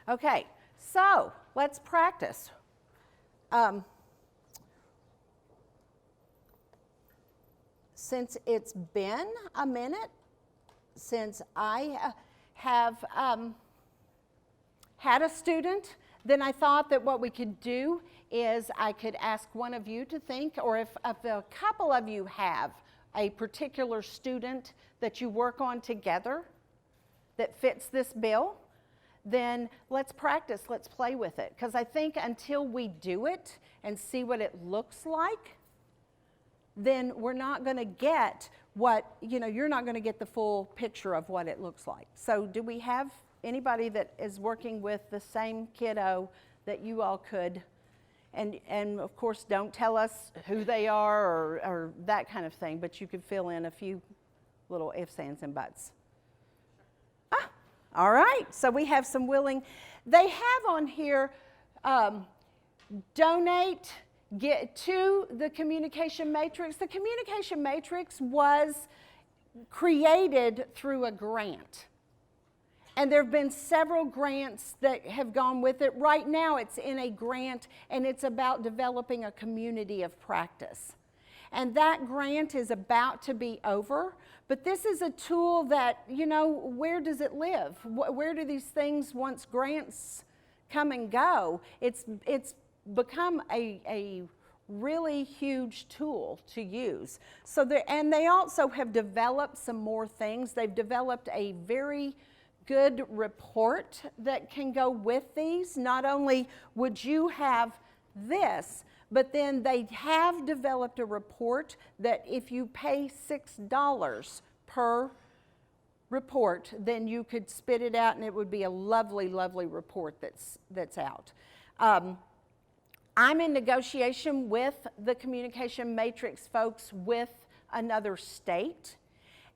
Okay, so let's practice. Since it's been a minute since I have had a student, then I thought that what we could do is I could ask one of you to think, or if a couple of you have a particular student that you work on together that fits this bill, then let's practice, let's play with it. Because I think until we do it and see what it looks like, then we're not going to get what, you're not going to get the full picture of what it looks like. So do we have anybody that is working with the same kiddo that you all could, and of course don't tell us who they are or that kind of thing, but you could fill in a few little ifs, ands, and buts. All right, so we have some willing. They have on here, donate, get to the communication matrix. The communication matrix was created through a grant. And there have been several grants that have gone with it. Right now it's in a grant and it's about developing a community of practice. And that grant is about to be over, but this is a tool that, where does it live? Where do these things, once grants come and go, it's become a really huge tool to use. And they also have developed some more things. They've developed a very good report that can go with these. Not only would you have this, but then they have developed a report that if you pay $6 per report, then you could spit it out and it would be a lovely, lovely report that's out. I'm in negotiation with the communication matrix folks with another state.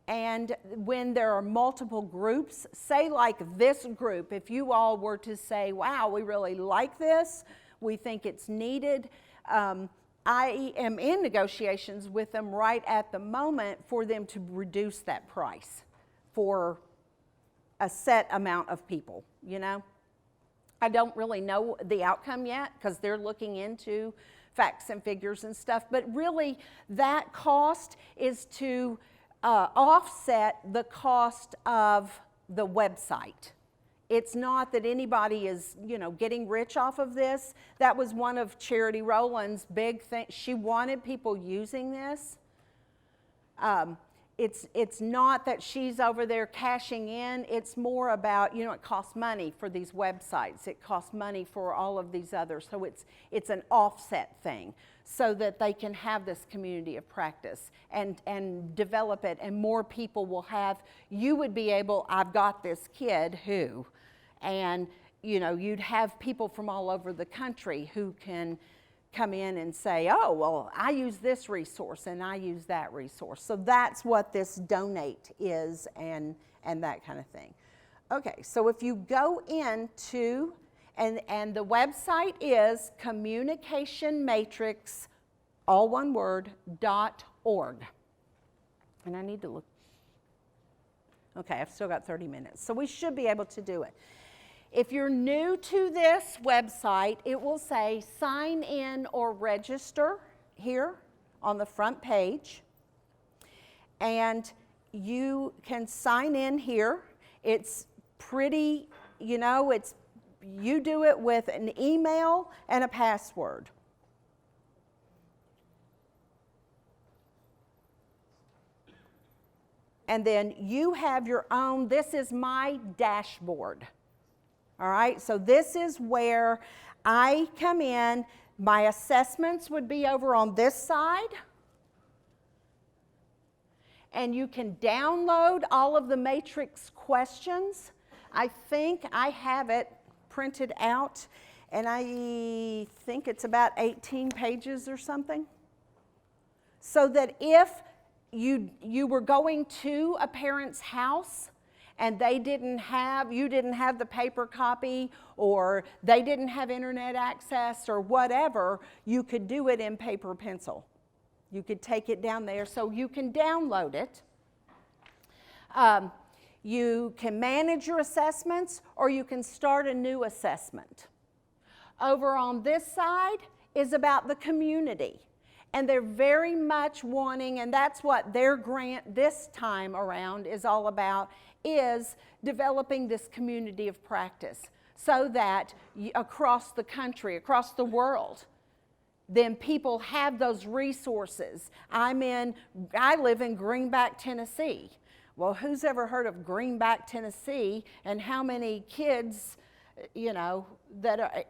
And when there are multiple groups, say like this group, if you all were to say, wow, we really like this, we think it's needed, I am in negotiations with them right at the moment for them to reduce that price for a set amount of people, I don't really know the outcome yet because they're looking into facts and figures and stuff, but really that cost is to offset the cost of the website. It's not that anybody is, getting rich off of this. That was one of Charity Rowland's big things. She wanted people using this. It's not that she's over there cashing in. It's more about, it costs money for these websites. It costs money for all of these others. So it's an offset thing so that they can have this community of practice and develop it, and more people will have. You would be able, I've got this kid who, and you'd have people from all over the country who can come in and say, oh, well, I use this resource and I use that resource. So that's what this donate is and that kind of thing. Okay, so if you go into, and the website is communicationmatrix, all one word, .org. And I need to look. Okay, I've still got 30 minutes. So we should be able to do it. If you're new to this website, it will say sign in or register here on the front page. And you can sign in here. It's pretty, you do it with an email and a password. And then you have your own, this is my dashboard. All right, so this is where I come in. My assessments would be over on this side. And you can download all of the matrix questions. I think I have it printed out, and I think it's about 18 pages or something. So that if you were going to a parent's house, and you didn't have the paper copy, or they didn't have internet access or whatever, you could do it in paper pencil. You could take it down there so you can download it. You can manage your assessments, or you can start a new assessment. Over on this side is about the community. And they're very much wanting, and that's what their grant this time around is all about, is developing this community of practice so that across the country, across the world, then people have those resources. I live in Greenback, Tennessee. Well, who's ever heard of Greenback, Tennessee, and how many kids, that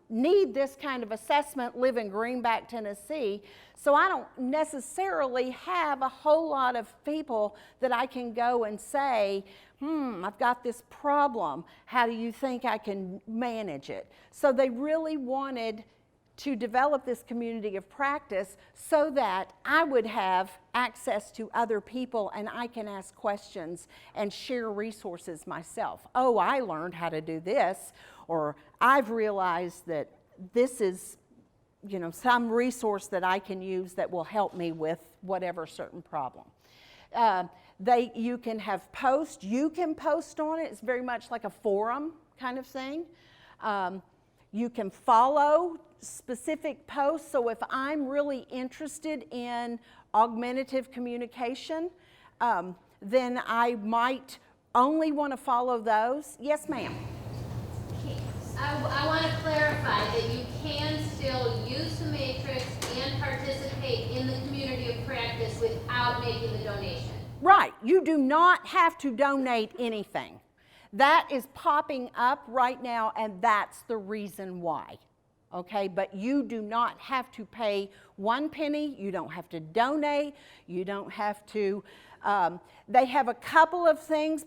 need this kind of assessment live in Greenback, Tennessee? So I don't necessarily have a whole lot of people that I can go and say, I've got this problem. How do you think I can manage it? So they really wanted to develop this community of practice so that I would have access to other people and I can ask questions and share resources myself. Oh, I learned how to do this, or I've realized that this is, some resource that I can use that will help me with whatever certain problem. You can have posts. You can post on it. It's very much like a forum kind of thing. You can follow specific posts. So if I'm really interested in augmentative communication, then I might only want to follow those. Yes, ma'am. I want to clarify that you can still use the matrix and participate in the community of practice without making the donation. Right. You do not have to donate anything. That is popping up right now, and that's the reason why. Okay, but you do not have to pay 1 penny. You don't have to donate. You don't have to. They have a couple of things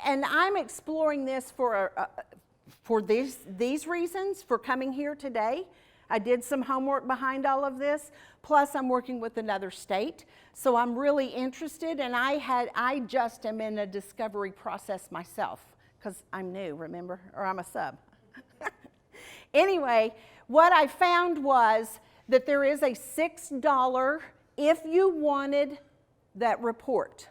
and I'm exploring this for these reasons, for coming here today. I did some homework behind all of this, plus I'm working with another state. So I'm really interested, and I just am in a discovery process myself, because I'm new, remember, or I'm a sub. Anyway, what I found was that there is a $6 if you wanted that report.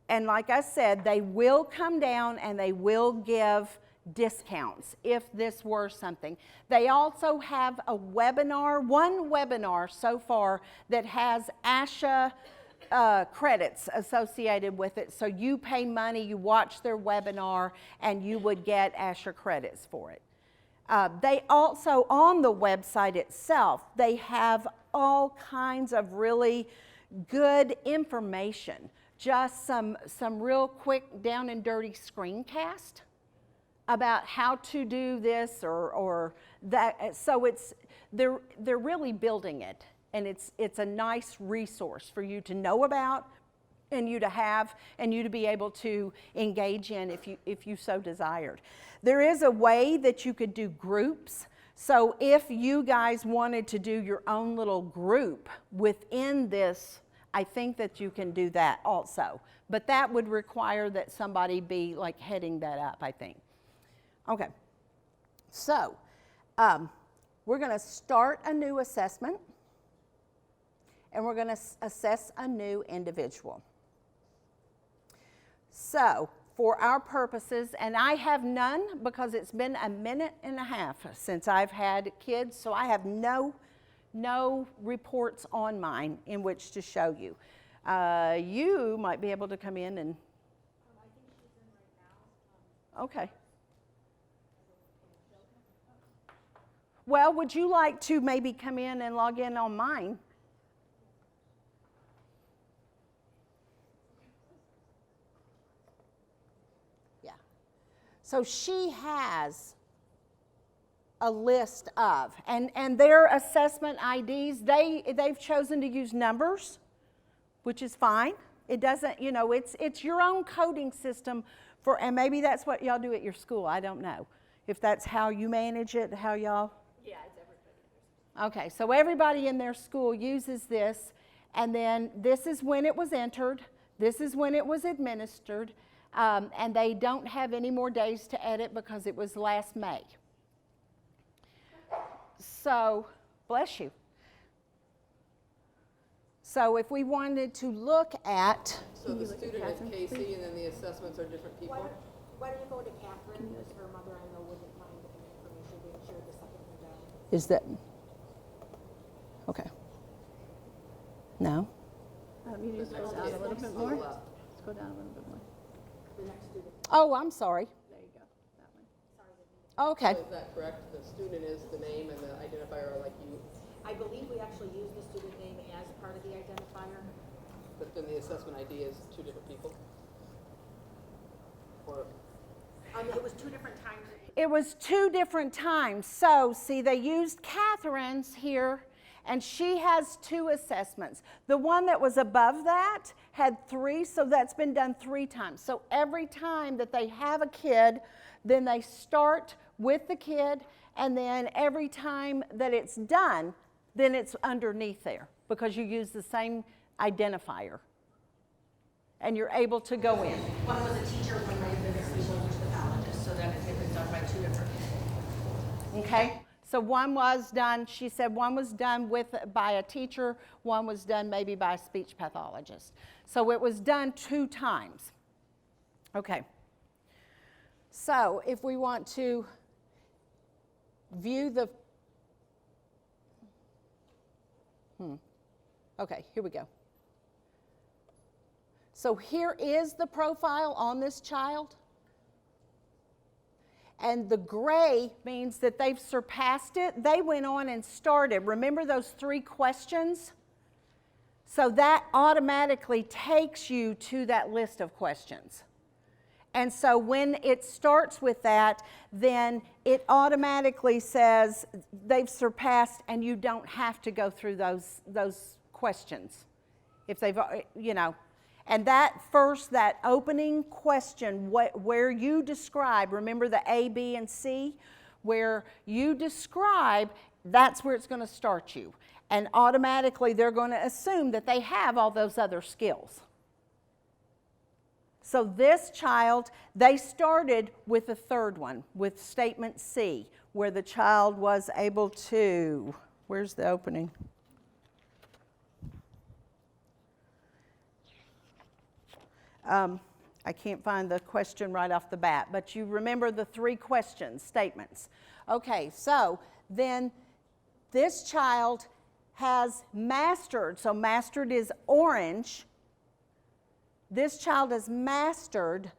And like I said, they will come down and they will give discounts if this were something. They also have a webinar, one webinar so far that has ASHA credits associated with it. So you pay money, you watch their webinar, and you would get ASHA credits for it. They also, on the website itself, they have all kinds of really good information. Just some real quick down and dirty screencast about how to do this or that. So they're really building it, and it's a nice resource for you to know about, and you to have, and you to be able to engage in if you so desired. There is a way that you could do groups. So if you guys wanted to do your own little group within this, I think that you can do that also. But that would require that somebody be like heading that up, I think. Okay, so we're going to start a new assessment, and we're going to assess a new individual. So for our purposes, and I have none because it's been a minute and a half since I've had kids, so I have no reports on mine in which to show you. You might be able to come in and... I think she's in right now. Okay. Well, would you like to maybe come in and log in on mine? Yeah. So she has a list of, and their assessment IDs, they've chosen to use numbers, which is fine. It doesn't, it's your own coding system and maybe that's what y'all do at your school. I don't know if that's how you manage it, how y'all. Yeah, it's everybody. Okay, so everybody in their school uses this, and then this is when it was entered, this is when it was administered, and they don't have any more days to edit because it was last May. So, bless you. So if we wanted to look at, So the student is Casey and then the assessments are different people? Why don't you go to Catherine, because her mother I know wouldn't mind any information being shared the second one down. is that, okay. No? You just go down a little bit more. Let's go down a little bit more. The next student. Oh, I'm sorry. There you go, that one. Okay. Is that correct? The student is the name and the identifier are like you, I believe we actually use the student name as part of the identifier. but then the assessment ID is two different people? Or, It was 2 different times. It was 2 different times. So, see, they used Catherine's here, and she has 2 assessments. The one that was above that had 3, so that's been done 3 times. So every time that they have a kid, then they start with the kid, and then every time that it's done, then it's underneath there because you use the same identifier. And you're able to go in. One was a teacher, one might have been a speech language pathologist, so that it was done by 2 different people. Okay, so one was done, she said one was done by a teacher, one was done maybe by a speech pathologist. So it was done 2 times. Okay. So if we want to view the, okay, here we go. So here is the profile on this child. And the gray means that they've surpassed it. They went on and started. Remember those 3 questions? So that automatically takes you to that list of questions. And so when it starts with that, then it automatically says they've surpassed and you don't have to go through those questions. If they've, you know. And that opening question, where you describe, remember the A, B, and C? Where you describe, that's where it's going to start you. And automatically they're going to assume that they have all those other skills. So this child, they started with the 3rd one, with statement C, where the child was able to, where's the opening? I can't find the question right off the bat, but you remember the 3 questions, statements. Okay, so then this child has mastered, so mastered is orange. This child has mastered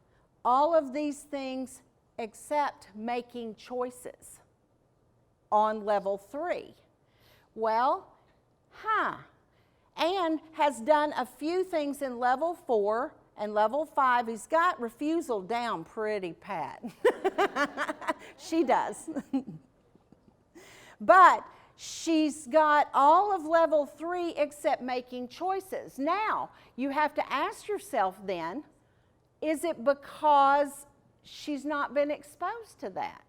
all of these things except making choices on level 3. Well, and has done a few things in level 4 and level 5. He's got refusal down pretty pat. She does. But she's got all of level 3 except making choices. Now, you have to ask yourself then, is it because she's not been exposed to that?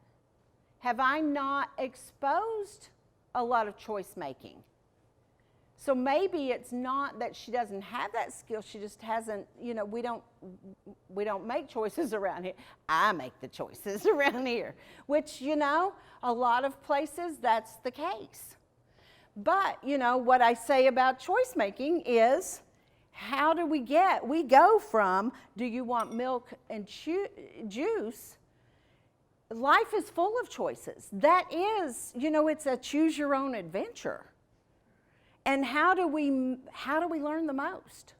Have I not exposed a lot of choice making? So maybe it's not that she doesn't have that skill, she just hasn't, you know, we don't make choices around here. I make the choices around here, which, you know, a lot of places that's the case. But, you know, what I say about choice making is, how do we go from, do you want milk and juice? Life is full of choices. That is, you know, it's a choose your own adventure. And how do we learn the most?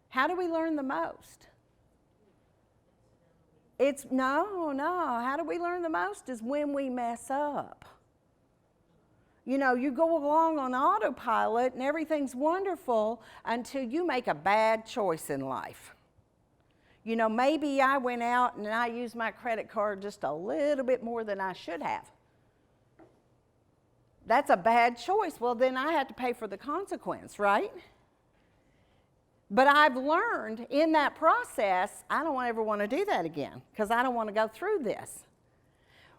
How do we learn the most? It's no. How do we learn the most is when we mess up. You know, you go along on autopilot and everything's wonderful until you make a bad choice in life. You know, maybe I went out and I used my credit card just a little bit more than I should have. That's a bad choice. Well, then I had to pay for the consequence, right? But I've learned in that process, I don't ever want to do that again because I don't want to go through this.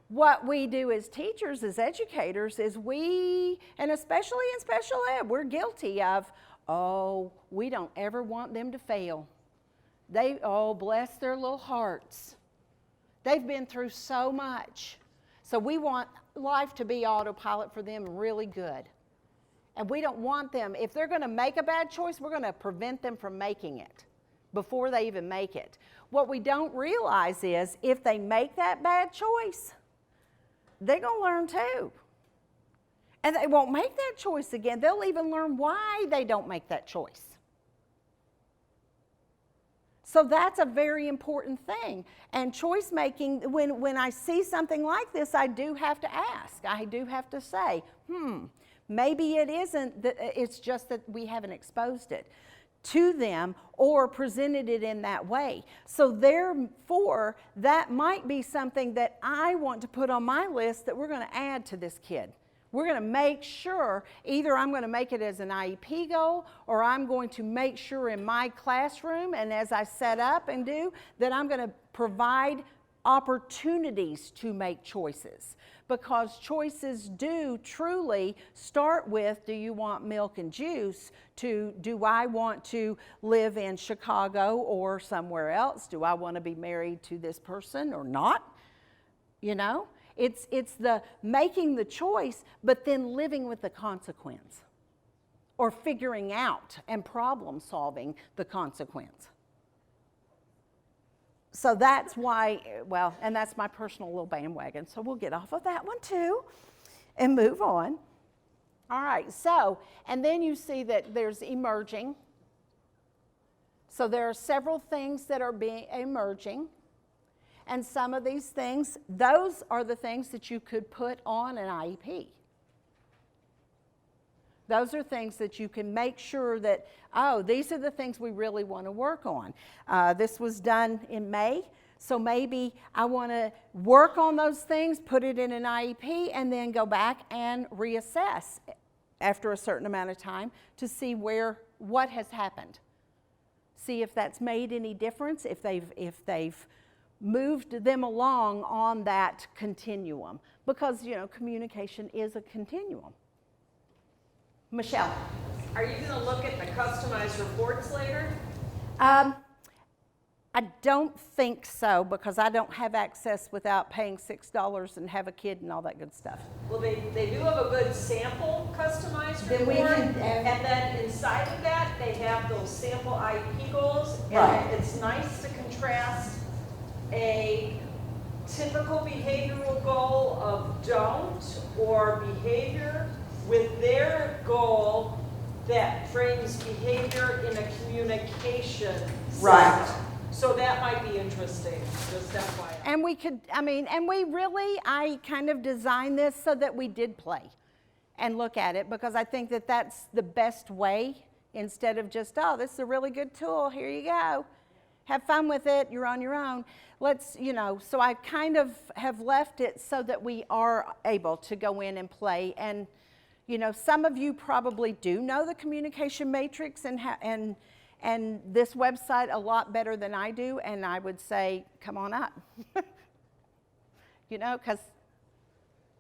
What we do as teachers, as educators, is and especially in special ed, we're guilty of, we don't ever want them to fail. Bless their little hearts. They've been through so much. So we want life to be autopilot for them really good. And we don't want them, if they're going to make a bad choice, we're going to prevent them from making it before they even make it. What we don't realize is if they make that bad choice, they're going to learn too. And they won't make that choice again. They'll even learn why they don't make that choice. So that's a very important thing. And choice making, when I see something like this, I do have to ask. I do have to say, maybe it isn't, it's just that we haven't exposed it to them or presented it in that way. So therefore, that might be something that I want to put on my list that we're going to add to this kid. We're going to make sure, either I'm going to make it as an IEP goal, or I'm going to make sure in my classroom and as I set up and do, that I'm going to provide opportunities to make choices. Because choices do truly start with, do you want milk and juice, to do I want to live in Chicago or somewhere else? Do I want to be married to this person or not? You know? It's the making the choice, but then living with the consequence, or figuring out and problem solving the consequence. So that's why, well, and that's my personal little bandwagon. So we'll get off of that one too and move on. All right, so, and then you see that there's emerging. So there are several things that are emerging. And some of these things, those are the things that you could put on an IEP. Those are things that you can make sure that, oh, these are the things we really want to work on. This was done in May, so maybe I want to work on those things, put it in an IEP, and then go back and reassess after a certain amount of time to see what has happened. See if that's made any difference, if they've moved them along on that continuum, because communication is a continuum. Michelle. Are you going to look at the customized reports later? I don't think so, because I don't have access without paying $6 and have a kid and all that good stuff. Well, they do have a good sample customized Then report, we can, and then inside of that, they have those sample IEP goals, and Right. it's nice to contrast a typical behavioral goal of don't or behavior with their goal that frames behavior in a communication Right. system. So that might be interesting, just FYI. And we could, I kind of designed this so that we did play and look at it, because I think that that's the best way, instead of just, oh, this is a really good tool, here you go. Have fun with it, you're on your own. Let's, so I kind of have left it so that we are able to go in and play. And, some of you probably do know the communication matrix and this website a lot better than I do, and I would say, come on up. Because,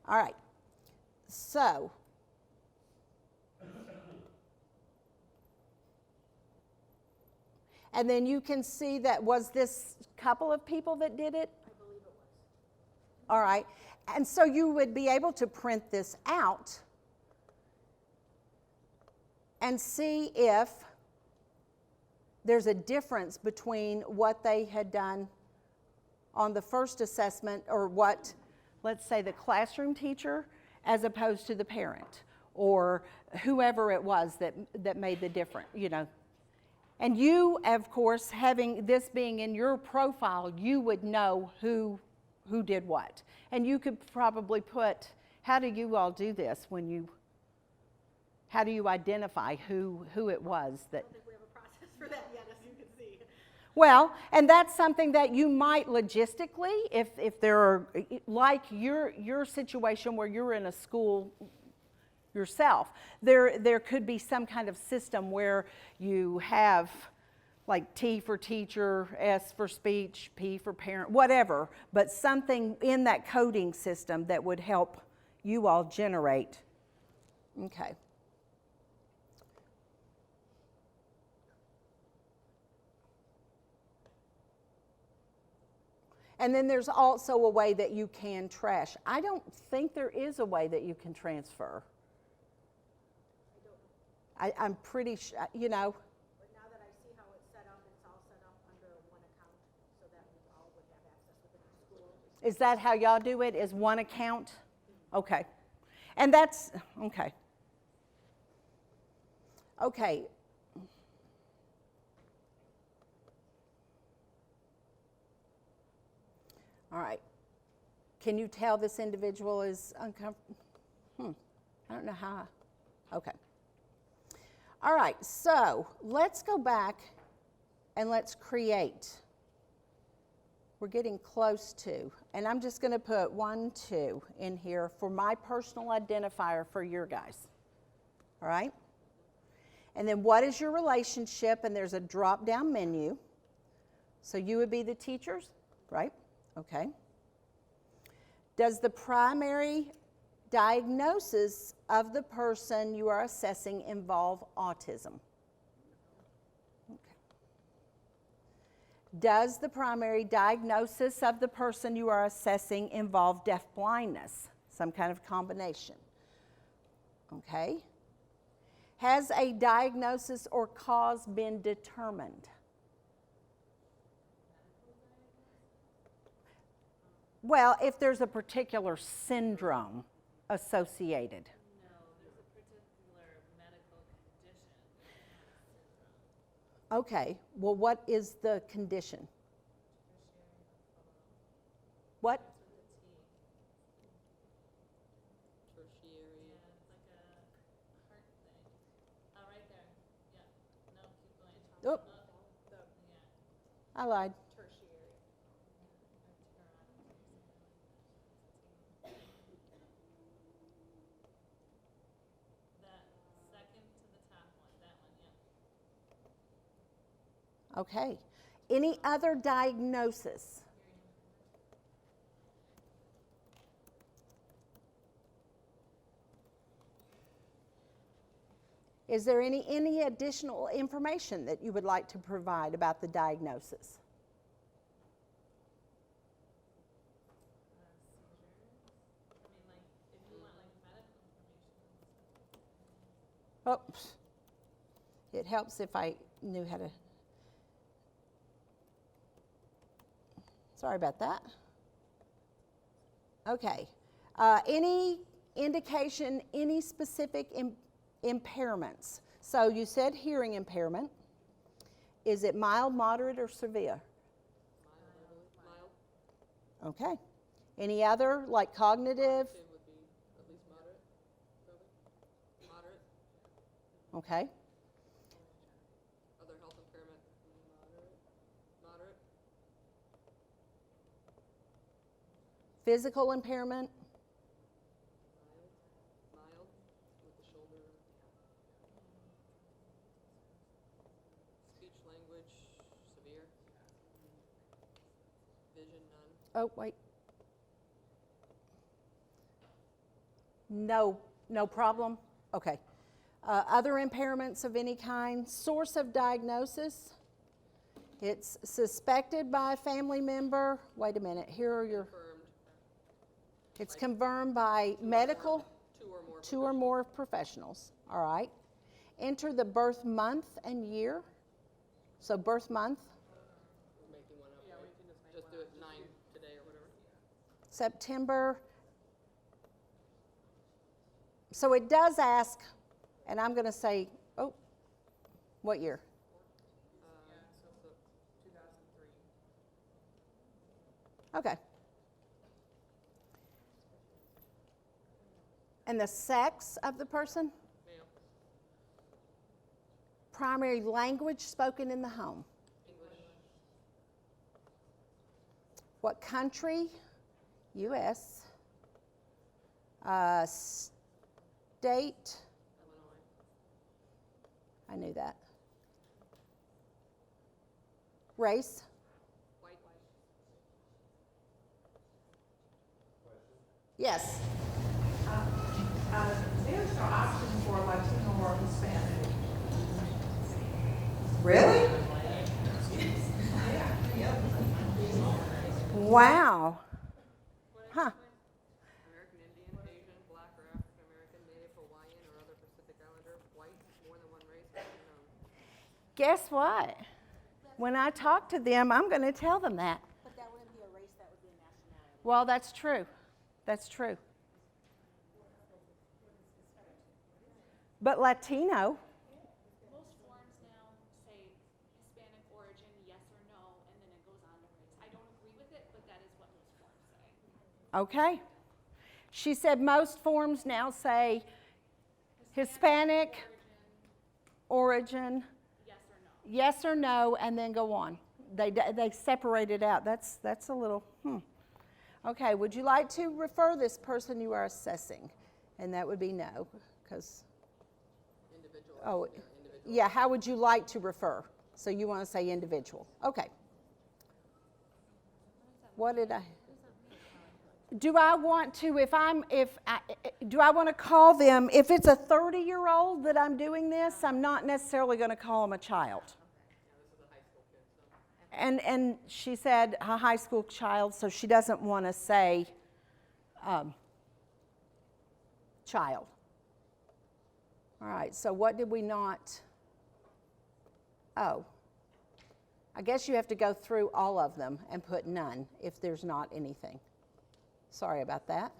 all right, so. And then you can see that, was this couple of people that did it? I believe it was. All right, and so you would be able to print this out and see if there's a difference between what they had done on the first assessment, or what, let's say, the classroom teacher as opposed to the parent, or whoever it was that made the difference, And you, of course, having this being in your profile, you would know who did what. And you could probably put, how do you all do this how do you identify who it was that? I don't think we have a process for that yet, as you can see. Well, and that's something that you might logistically, if there are, like your situation where you're in a school yourself, there could be some kind of system where you have like T for teacher, S for speech, P for parent, whatever, but something in that coding system that would help you all generate. Okay. And then there's also a way that you can trash. I don't think there is a way that you can transfer. I don't I'm pretty sure, you know. But now that I see how it's set up, it's all set up under one account, so that we all would have access within the school. Is that how y'all do it, is one account? Okay. And that's, okay. Okay. All right. Can you tell this individual is uncomfortable? I don't know how. Okay. All right, so let's go back and let's create. We're getting close to, and I'm just going to put 1, 2 in here for my personal identifier for your guys. All right? And then what is your relationship? And there's a drop-down menu. So you would be the teachers, right? Okay. Does the primary diagnosis of the person you are assessing involve autism? Okay. Does the primary diagnosis of the person you are assessing involve deafblindness? Some kind of combination. Okay. Has a diagnosis or cause been determined? Well, if there's a particular syndrome associated. No, there's a particular medical condition. Okay, well, what is the condition? What? Tertiary. Yeah, it's like a heart thing. Oh, right there. Yeah. No, keep going. Oop, Yeah. I lied. That second to the top one, that one, yeah. Okay. Any other diagnosis? Is there any additional information that you would like to provide about the diagnosis? Seizures. I mean, like, if you want like medical information. Oh, it helps if I knew how to. Sorry about that. Okay. Any indication, any specific impairments? So you said hearing impairment. Is it mild, moderate, or severe? Mild. Okay. Any other, like cognitive? It would be at least moderate, probably. Moderate. Okay. Other health impairment, moderate. Moderate. Physical impairment? Mild. With the shoulder. Speech, language, severe. Vision, none. Oh, wait. No problem? Okay. Other impairments of any kind? Source of diagnosis? It's suspected by a family member. Wait a minute. Here are your. Confirmed. It's confirmed by medical. Two or more. Professionals. All right. Enter the birth month and year. So birth month, We're making one up, right? Just do it 9 today or whatever. September. So it does ask, and I'm going to say, oh, what year? So 2003. Okay. And the sex of the person? Male. Primary language spoken in the home. English. What country? U.S. State? Illinois. I knew that. Race? White. Yes. There's no option for Latino or Hispanic. Really? Wow. Huh. American Indian, Asian, Black or African American, Native Hawaiian or other Pacific Islander, white, more than Guess what? When I talk to them, I'm going to tell them that. But that wouldn't be a race, that would be a nationality. Well, that's true. That's true. But Latino, Most forms now say Hispanic origin, yes or no, and then it goes on to race. I don't agree with it, but that is what most forms say. okay. She said most forms now say Hispanic origin, yes or no, and then go on. They separate it out. That's a little, Okay, would you like to refer this person you are assessing? And that would be no, because, Individual. oh, Yeah, individual. yeah, how would you like to refer? So you want to say individual. Okay. What did I? Do I want to, do I want to call them, if it's a 30-year-old that I'm doing this, I'm not necessarily going to call them a child. And she said a high school child, so she doesn't want to say child. All right, so what did we not? Oh, I guess you have to go through all of them and put none if there's not anything. Sorry about that.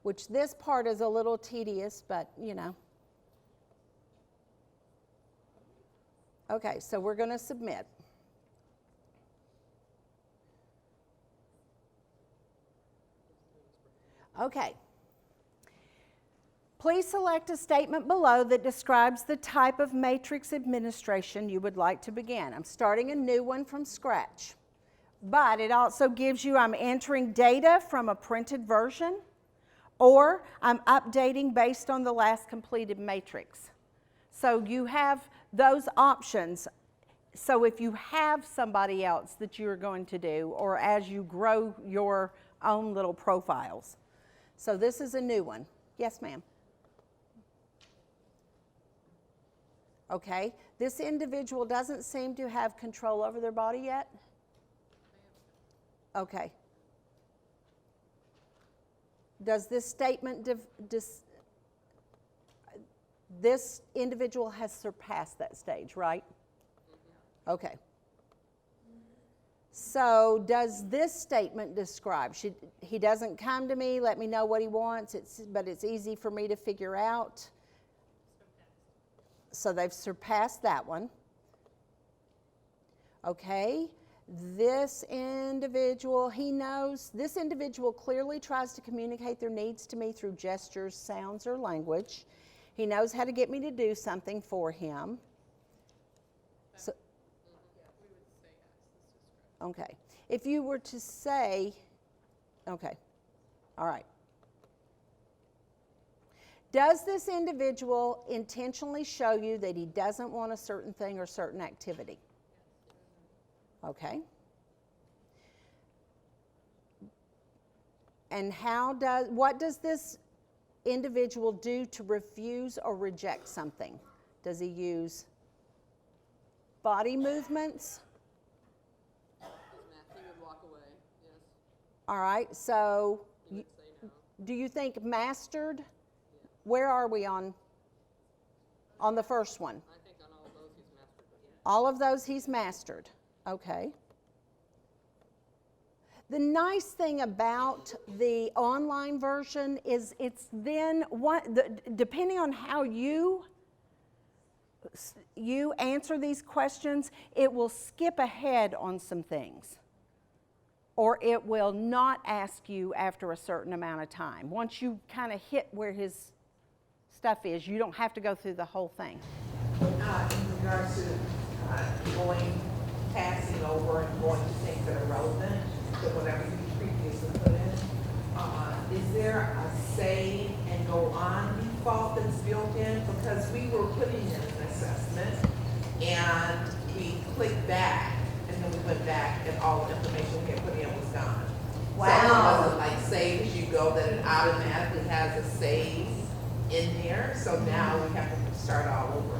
Which this part is a little tedious, but you know. Okay, so we're going to submit. Okay. Please select a statement below that describes the type of matrix administration you would like to begin. I'm starting a new one from scratch, but it also gives you, I'm entering data from a printed version, or I'm updating based on the last completed matrix. So you have those options. So if you have somebody else that you're going to do, or as you grow your own little profiles. So this is a new one. Yes, ma'am. Okay, this individual doesn't seem to have control over their body yet? Okay. Does this statement, this individual has surpassed that stage, right? Okay. So does this statement describe, he doesn't come to me, let me know what he wants, but it's easy for me to figure out. So they've surpassed that one. Okay, this individual, he knows, this individual clearly tries to communicate their needs to me through gestures, sounds, or language. He knows how to get me to do something for him. So, okay, if you were to say, okay, all right. Does this individual intentionally show you that he doesn't want a certain thing or certain activity? Okay. And what does this individual do to refuse or reject something? Does he use body movements? He would walk away, yes. All right, so He would say no. do you think mastered? Where are we on the first one? I think on all of those he's mastered it. All of those he's mastered. Okay. The nice thing about the online version is it's then, depending on how you answer these questions, it will skip ahead on some things. Or it will not ask you after a certain amount of time. Once you kind of hit where his stuff is, you don't have to go through the whole thing. In regards to passing over and going to things that are relevant to whatever you previously put in, is there a save and go on default that's built in? Because we were putting in an assessment and we clicked back and then we went back and all the information we had put in was gone. Wow. So it wasn't like save as you go, that it automatically has a save in there. So now we have to start all over.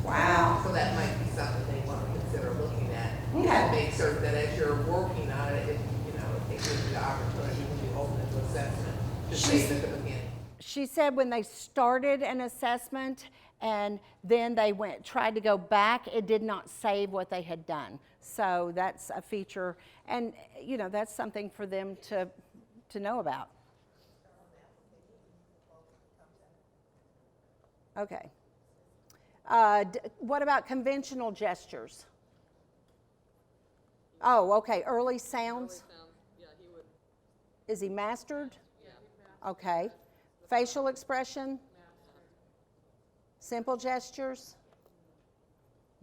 Wow. So that might be something they want to consider looking at. Okay. And make certain that as you're working on it, it gives you the opportunity when you open it to assessment to save at the beginning? She said when they started an assessment and then they tried to go back, it did not save what they had done. So that's a feature, and you know, that's something for them to know about. Okay. What about conventional gestures? Oh, okay, early sounds. Yeah, he would, Is he mastered? Okay. Facial expression? Simple gestures?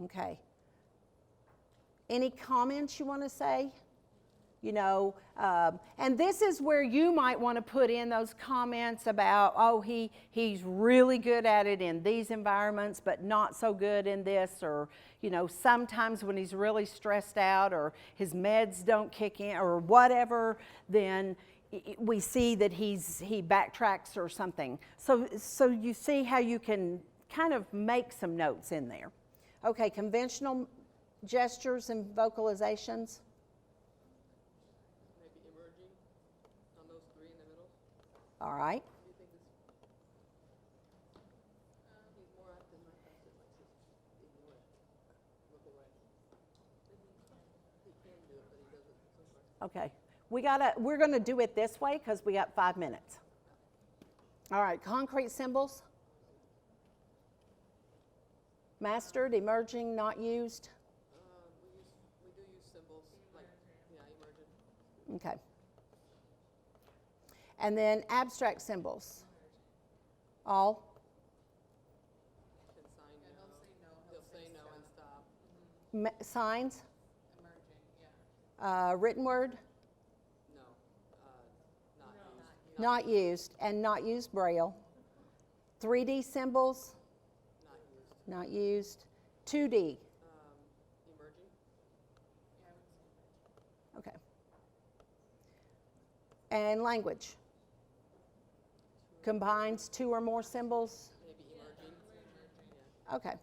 Okay. Any comments you want to say? You know, and this is where you might want to put in those comments about, oh, he's really good at it in these environments, but not so good in this, or, you know, sometimes when he's really stressed out or his meds don't kick in or whatever, then we see that he backtracks or something. So you see how you can kind of make some notes in there. Okay, conventional gestures and vocalizations. maybe emerging on those three in the middle. All right. What do you think is? He's more often not tested, like just ignore it, look away. He can do it, but he does it sometimes. Okay. We're gonna do it this way because we got 5 minutes. All right, concrete symbols. Mastered, emerging, not used. We do use symbols, like, yeah, emergent. Okay. And then abstract symbols. All. Can sign no. He'll say no and stop. Signs. Written word. No, not used. Not used, and not used Braille. 3D symbols. Not used. Not used. 2D. Emerging. Okay. And language. Combines 2 or more symbols. Maybe emerging. Okay.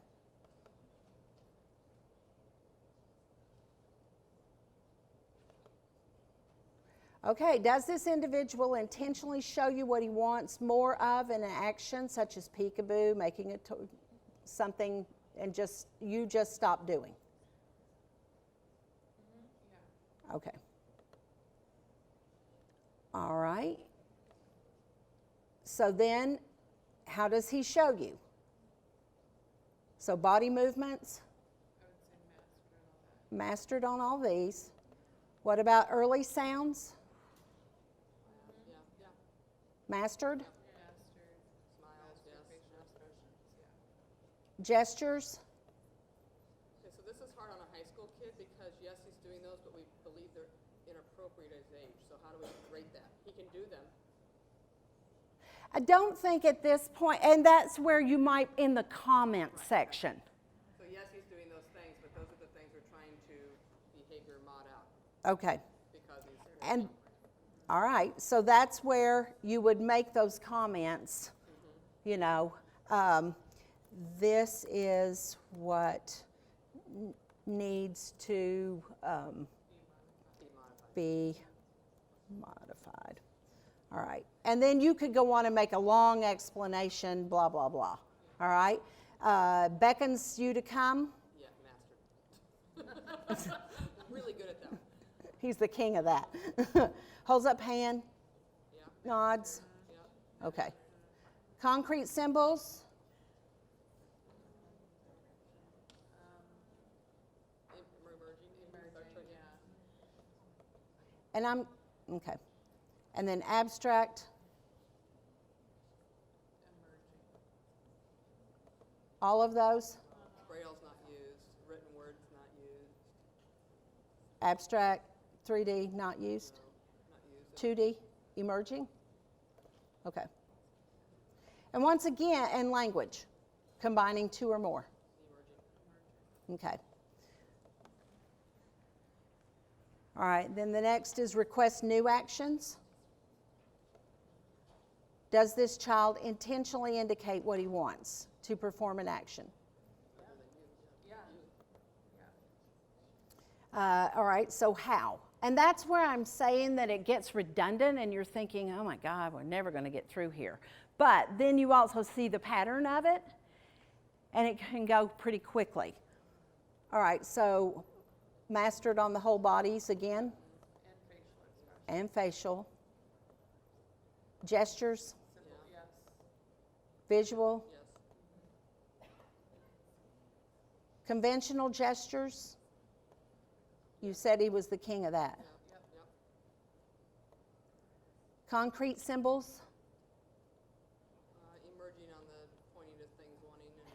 Okay, does this individual intentionally show you what he wants more of in an action, such as peekaboo, making it something, and you just stop doing? Okay. All right. So then, how does he show you? So body movements? Mastered on all these. What about early sounds? Yeah. Mastered? Smiles, yes. Gestures? Okay, so this is hard on a high school kid because yes, he's doing those, but we believe they're inappropriate at his age. So how do we rate that? He can do them. I don't think at this point, and that's where you might in the comment section. So yes, he's doing those things, but those are the things we're trying to behavior mod out Okay. because he's. And all right, so that's where you would make those comments. You know, this is what needs to be modified. All right, and then you could go on and make a long explanation, blah, blah, blah. All right, beckons you to come. Yeah, mastered. Really good at that. He's the king of that. Holds up hand, Yeah. nods. Yeah. Okay. Concrete symbols. Emerging. And I'm, okay. And then abstract. All of those. Braille's not used. Written words not used. Abstract, 3D, not used. Not used. 2D, emerging. Okay. And once again, and language, combining 2 or more. Emerging. Okay. All right, then the next is request new actions. Does this child intentionally indicate what he wants to perform an action? All right, so how? And that's where I'm saying that it gets redundant and you're thinking, oh my God, we're never going to get through here. But then you also see the pattern of it, and it can go pretty quickly. All right, so mastered on the whole bodies again. And facial. Gestures. Yes. Visual. Yes. Conventional gestures. You said he was the king of that. Yep. Concrete symbols. Emerging on the pointing to things, wanting, and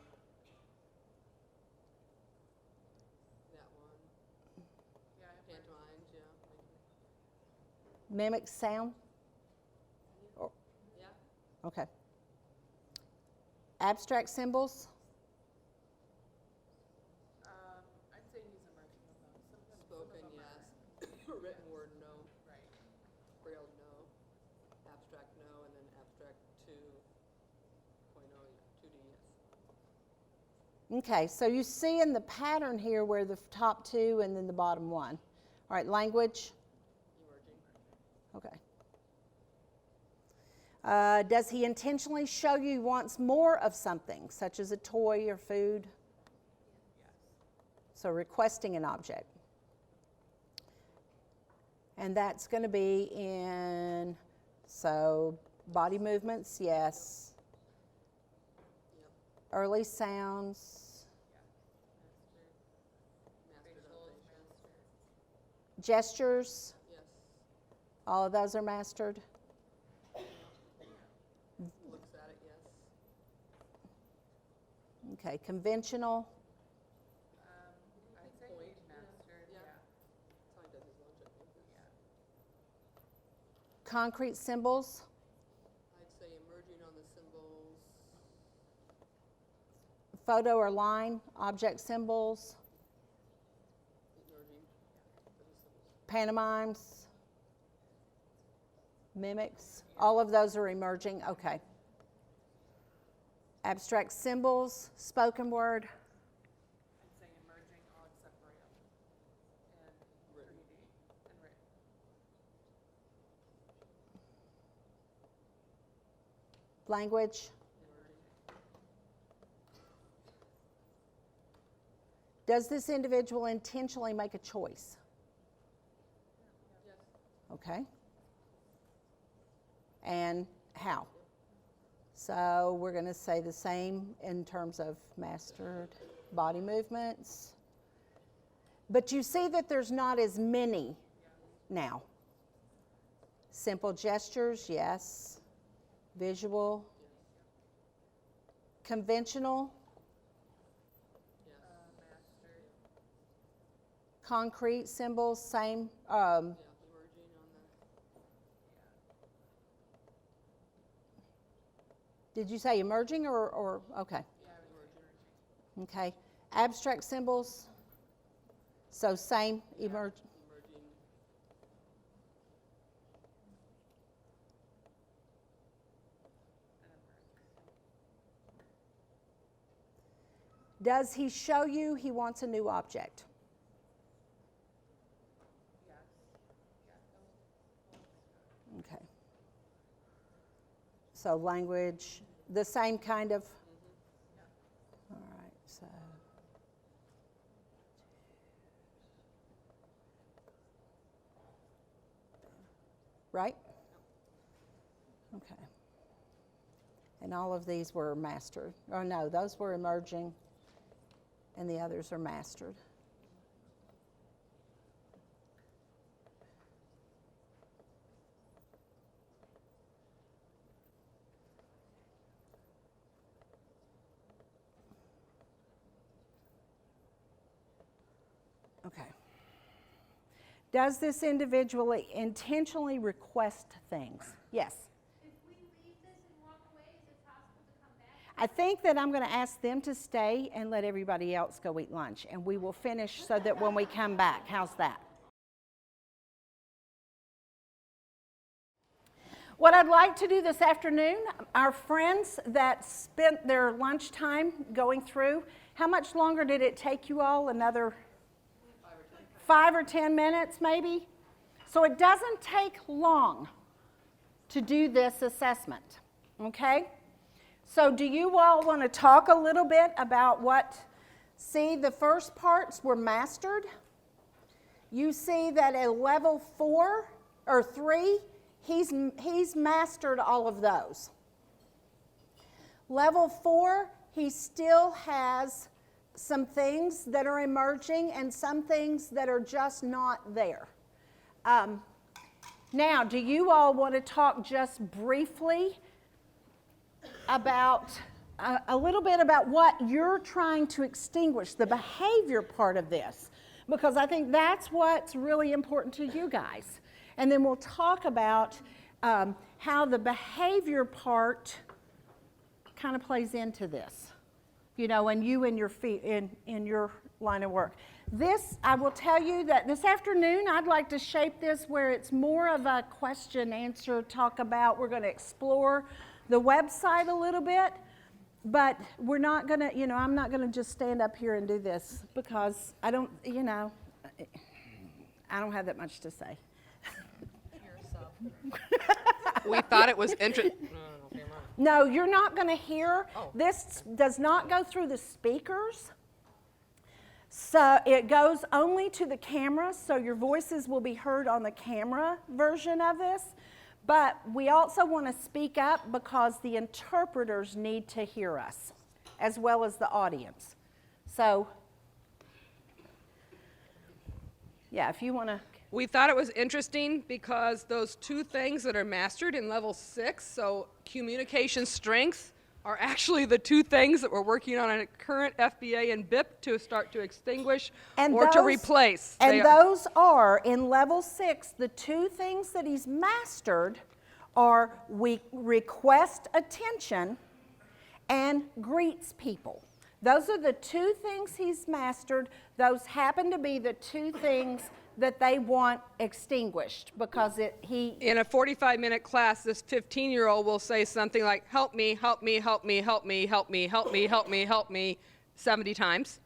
that one. Yeah. Pantomimes, yeah. Mimic sound. Or, Yeah. okay. Abstract symbols. I'd say he's emerging on those. Spoken, yes. Written word, no. Right. Braille, no. Abstract, no, and then abstract 2.0, 2D, yes. Okay, so you see in the pattern here where the top two and then the bottom one. All right, language. Emerging. Okay. Does he intentionally show you he wants more of something, such as a toy or food? Yes. So requesting an object. And that's going to be in, so body movements, yes. Yep. Early sounds. Mastered on facial. Gestures, Yes. all of those are mastered. Looks at it, yes. Okay, conventional, I'd say point mastered, yeah. That's how he does his lunch, I think. Yeah. concrete symbols, I'd say emerging on the symbols, photo or line, object symbols, emerging for the symbols. pantomimes, mimics, all of those are emerging, okay. Abstract symbols, spoken word, I'd say emerging all except Braille and Written. 3D and written. language. Emerging. Does this individual intentionally make a choice? Yes. Okay. And how? So we're going to say the same in terms of mastered body movements. But you see that there's not as many now. Simple gestures, yes. Visual. Conventional. Yes. Mastered. Concrete symbols, same. Yeah, emerging on the, Did you say emerging or okay. yeah, emerging. Okay. Abstract symbols. So same, emerge. Emerging. Does he show you he wants a new object? Okay. So language, the same kind of. All right, so. Right? Okay. And all of these were mastered. Or no, those were emerging, and the others are mastered. Okay. Does this individual intentionally request things? Yes. If we leave this and walk away, is it possible to come back? I think that I'm going to ask them to stay and let everybody else go eat lunch, and we will finish so that when we come back, how's that? What I'd like to do this afternoon, our friends that spent their lunchtime going through, how much longer did it take you all? Another 5 or 10 minutes maybe? So it doesn't take long to do this assessment, okay? So do you all want to talk a little bit about what, see, the first parts were mastered. You see that at level 4 or 3, he's mastered all of those. Level 4, he still has some things that are emerging and some things that are just not there. Now, do you all want to talk just briefly about a little bit about what you're trying to extinguish, the behavior part of this? Because I think that's what's really important to you guys. And then we'll talk about how the behavior part kind of plays into this, you know, and you in your in your line of work. This, I will tell you that this afternoon I'd like to shape this where it's more of a question answer talk about. We're going to explore the website a little bit, but we're not going to, you know, I'm not going to just stand up here and do this because I don't, you know, I don't have that much to say. We thought it was interesting. No, you're not going to hear. Oh. This does not go through the speakers. So it goes only to the camera, so your voices will be heard on the camera version of this. But we also want to speak up because the interpreters need to hear us, as well as the audience. So, yeah, if you want to. We thought it was interesting because those 2 things that are mastered in level 6, so communication strength, are actually the 2 things that we're working on a current FBA and BIP to start to extinguish or to replace. And those are, in level 6, the 2 things that he's mastered are we request attention and greets people. Those are the 2 things he's mastered. Those happen to be the 2 things that they want extinguished because he... In a 45-minute class, this 15-year-old will say something like, help me, help me, help me, help me, help me, help me, help me, help me, 70 times.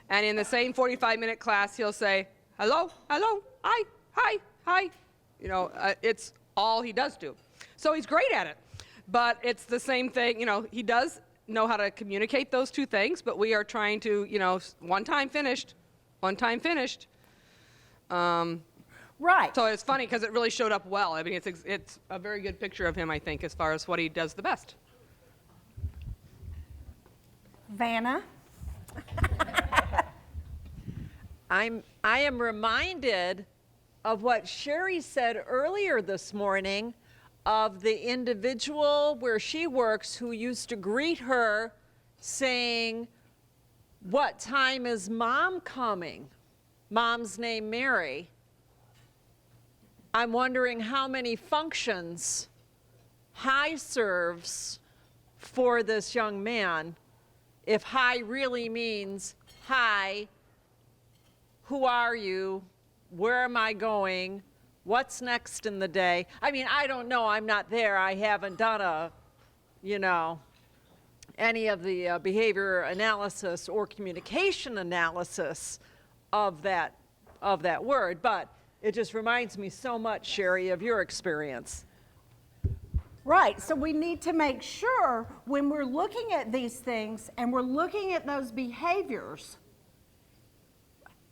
And in the same 45-minute class, he'll say, hello, hello, hi, hi, hi. You know, it's all he does do. So he's great at it. But it's the same thing, you know, he does know how to communicate those 2 things, but we are trying to, you know, one time finished. Right. So it's funny because it really showed up well. I mean, it's a very good picture of him, I think, as far as what he does the best. Vanna? I am reminded of what Sherry said earlier this morning of the individual where she works who used to greet her saying, what time is mom coming? Mom's name Mary. I'm wondering how many functions hi serves for this young man. If hi really means hi, who are you? Where am I going? What's next in the day? I mean, I don't know. I'm not there. I haven't done any of the behavior analysis or communication analysis of that word, but it just reminds me so much, Sherry, of your experience. Right, so we need to make sure when we're looking at these things and we're looking at those behaviors,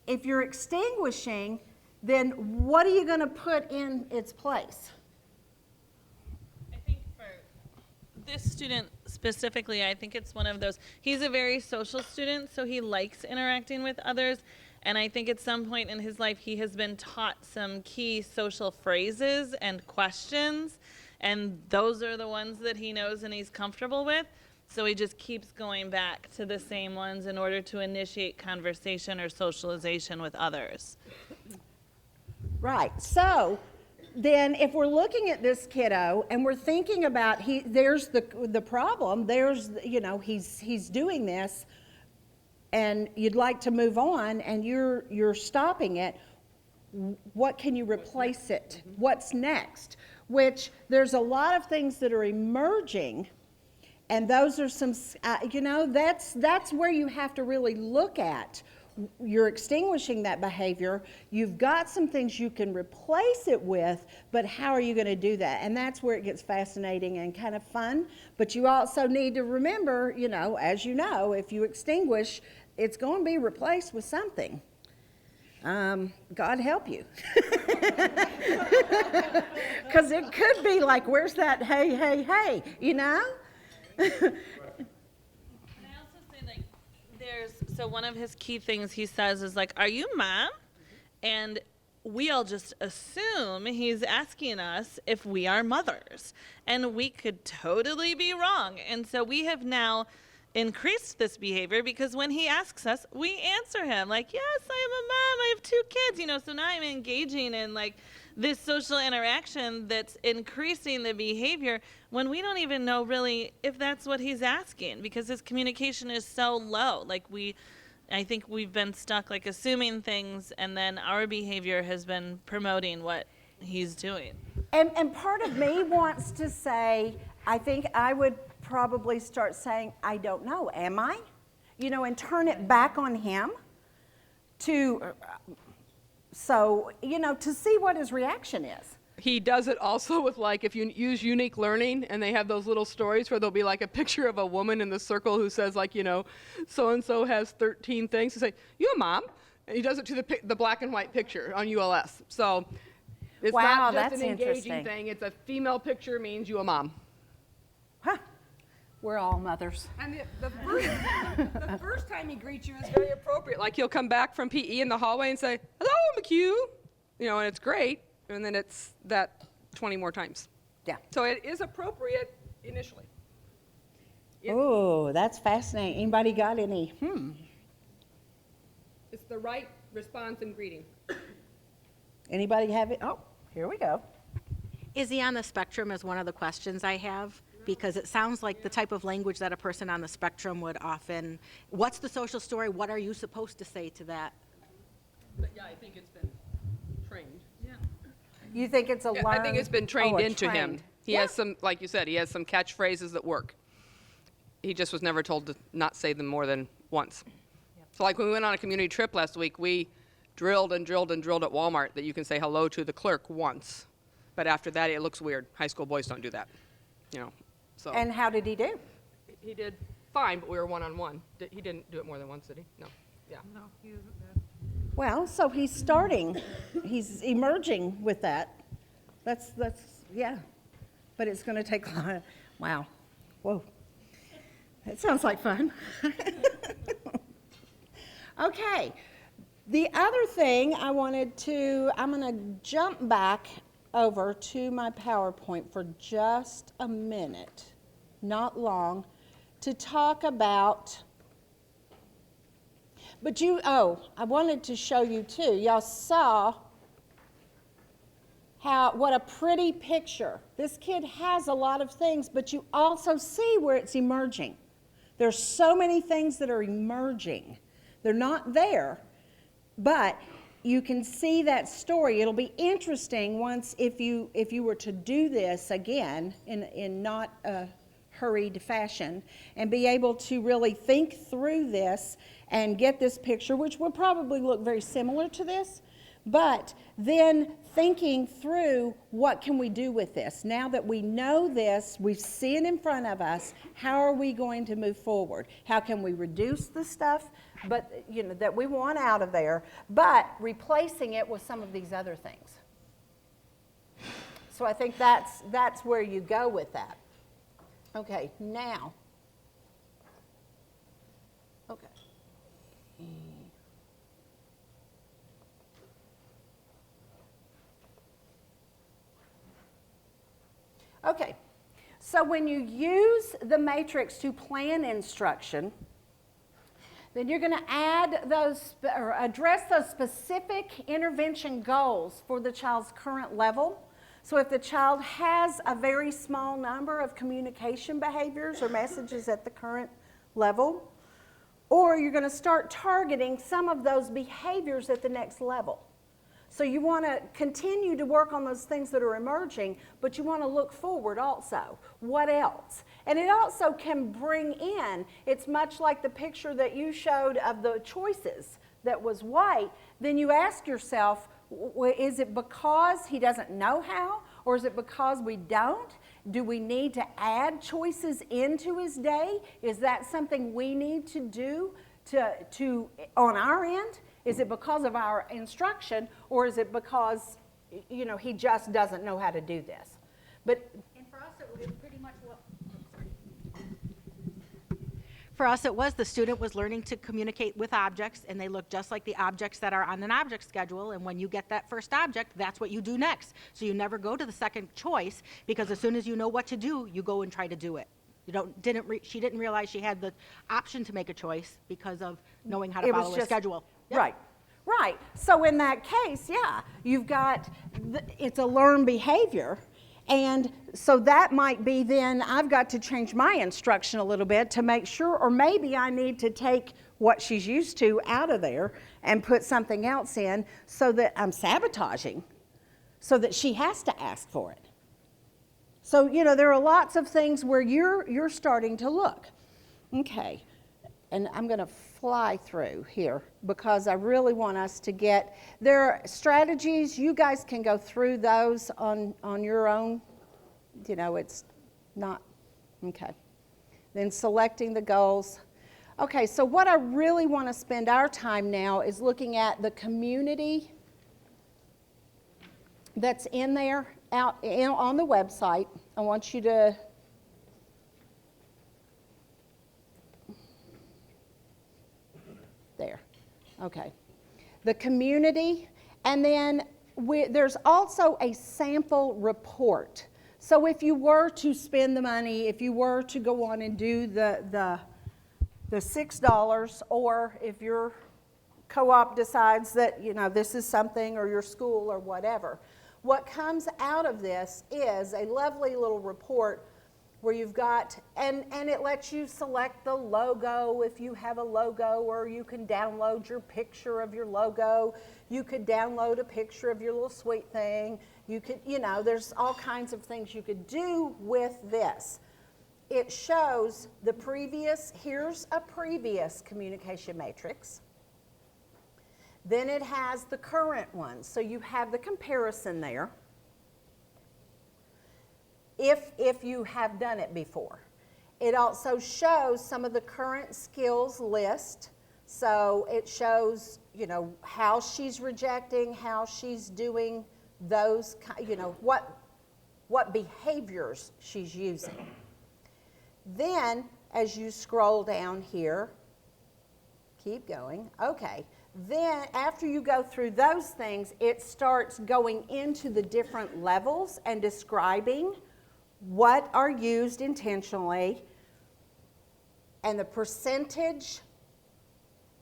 if you're extinguishing, then what are you going to put in its place? I think for this student specifically, I think it's one of those, he's a very social student, so he likes interacting with others. And I think at some point in his life, he has been taught some key social phrases and questions. And those are the ones that he knows and he's comfortable with. So he just keeps going back to the same ones in order to initiate conversation or socialization with others. Right, so then if we're looking at this kiddo and we're thinking about, there's the problem, there's, you know, he's doing this, and you'd like to move on and you're stopping it, what can you replace it? What's next? Which there's a lot of things that are emerging, and those are some, you know, that's where you have to really look at you're extinguishing that behavior. You've got some things you can replace it with, but how are you going to do that? And that's where it gets fascinating and kind of fun. But you also need to remember, as you know, if you extinguish, it's going to be replaced with something. God help you. Because it could be like, where's that hey, hey, hey, And I also say, like, so one of his key things he says is like, are you mom? And we all just assume he's asking us if we are mothers. And we could totally be wrong. And so we have now increased this behavior because when he asks us, we answer him like, yes, I am a mom, I have 2 kids, so now I'm engaging in like this social interaction that's increasing the behavior when we don't even know really if that's what he's asking because his communication is so low. Like I think we've been stuck like assuming things and then our behavior has been promoting what he's doing. And part of me wants to say, I think I would probably start saying, I don't know, am I? And turn it back on him to see what his reaction is. He does it also with, like, if you use unique learning and they have those little stories where there'll be like a picture of a woman in the circle who says, like, so-and-so has 13 things to say, you a mom? And he does it to the black and white picture on ULS. So it's Wow, not just that's an engaging interesting. thing. It's a female picture means you a mom. Huh. We're all mothers. And the first time he greets you is very appropriate. Like he'll come back from PE in the hallway and say, hello, McHugh. And it's great. And then it's that 20 more times. Yeah. So it is appropriate initially. Oh, that's fascinating. Anybody got any? It's the right response and greeting. Anybody have it? Oh, here we go. Is he on the spectrum is one of the questions I have, because it sounds like the type of language that a person on the spectrum would often, what's the social story? What are you supposed to say to that? But yeah, I think it's been trained. Yeah. You think it's a learned? I think it's been trained a into him. trained. He has some, like you said, he has some catchphrases that work. He just was never told to not say them more than once. So like when we went on a community trip last week, we drilled and drilled and drilled at Walmart that you can say hello to the clerk once. But after that, it looks weird. High school boys don't do that, So And how did he do? he did fine, but we were one-on-one. He didn't do it more than once, did he? No. Yeah. No, he isn't bad. Well, so he's starting. He's emerging with that. That's yeah. But it's going to take a lot. Wow. Whoa. That sounds like fun. Okay. The other thing I'm going to jump back over to my PowerPoint for just a minute, not long, to talk about, I wanted to show you too. Y'all saw what a pretty picture. This kid has a lot of things, but you also see where it's emerging. There's so many things that are emerging. They're not there, but you can see that story. It'll be interesting once if you were to do this again in not a hurried fashion and be able to really think through this and get this picture, which will probably look very similar to this, but then thinking through what can we do with this. Now that we know this, we see it in front of us, how are we going to move forward? How can we reduce the stuff that we want out of there, but replacing it with some of these other things? So I think that's where you go with that. Okay, now. Okay. Okay, so when you use the matrix to plan instruction, then you're going to address those specific intervention goals for the child's current level. So if the child has a very small number of communication behaviors or messages at the current level, or you're going to start targeting some of those behaviors at the next level. So you want to continue to work on those things that are emerging, but you want to look forward also. What else? And it also can bring in, it's much like the picture that you showed of the choices that was white, then you ask yourself, is it because he doesn't know how, or is it because we don't? Do we need to add choices into his day? Is that something we need to do to on our end? Is it because of our instruction, or is it because, you know, he just doesn't know how to do this? But And for us, it was pretty much what. For us, it was the student was learning to communicate with objects, and they look just like the objects that are on an object schedule. And when you get that first object, that's what you do next. So you never go to the second choice, because as soon as you know what to do, you go and try to do it. You she didn't realize she had the option to make a choice because of knowing how to follow a schedule. Yep. Right, right. So in that case, yeah, you've got, it's a learned behavior. And so that might be then, I've got to change my instruction a little bit to make sure, or maybe I need to take what she's used to out of there and put something else in so that I'm sabotaging, so that she has to ask for it. So, you know, there are lots of things where you're starting to look. Okay, and I'm going to fly through here because I really want us to get, there are strategies, you guys can go through those on your own. You know, it's not, okay. Then selecting the goals. Okay, so what I really want to spend our time now is looking at the community that's in there, on the website. I want you to there. Okay. The community, and then there's also a sample report. So if you were to spend the money, if you were to go on and do the $6, or if your co-op decides that, you know, this is something, or your school or whatever, what comes out of this is a lovely little report where you've got, and it lets you select the logo if you have a logo, or you can download your picture of your logo. You could download a picture of your little sweet thing. You could, you know, there's all kinds of things you could do with this. It shows the previous, here's a previous communication matrix. Then it has the current one, so you have the comparison there. If you have done it before. It also shows some of the current skills list. So it shows, you know, how she's rejecting, how she's doing those, you know, what behaviors she's using. Then, as you scroll down here, keep going, okay. Then, after you go through those things, it starts going into the different levels and describing what are used intentionally and the percentage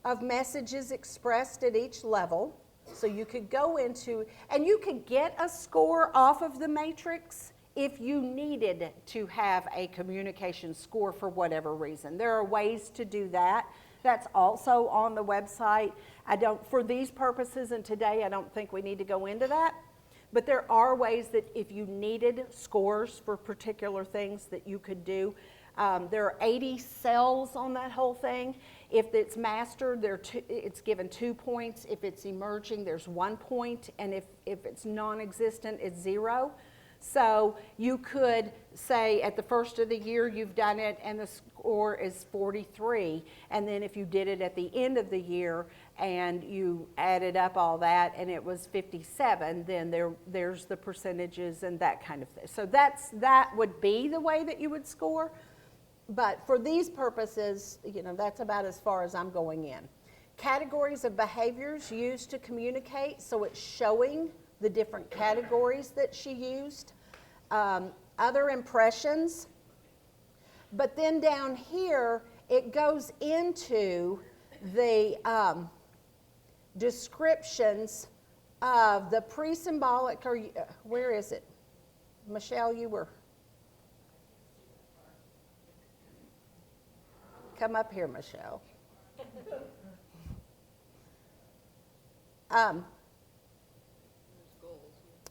of messages expressed at each level. So you could go into, and you could get a score off of the matrix if you needed to have a communication score for whatever reason. There are ways to do that. That's also on the website. For these purposes and today, I don't think we need to go into that. But there are ways that if you needed scores for particular things that you could do. There are 80 cells on that whole thing. If it's mastered, it's given 2 points. If it's emerging, there's 1 point. And if it's non-existent, it's 0. So you could say at the first of the year you've done it and the score is 43. And then if you did it at the end of the year and you added up all that and it was 57, then there's the percentages and that kind of thing. So that would be the way that you would score. But for these purposes, you know, that's about as far as I'm going in. Categories of behaviors used to communicate, so it's showing the different categories that she used. Other impressions. But then down here, it goes into the descriptions of the pre-symbolic, or where is it? Michelle, you were. Come up here, Michelle.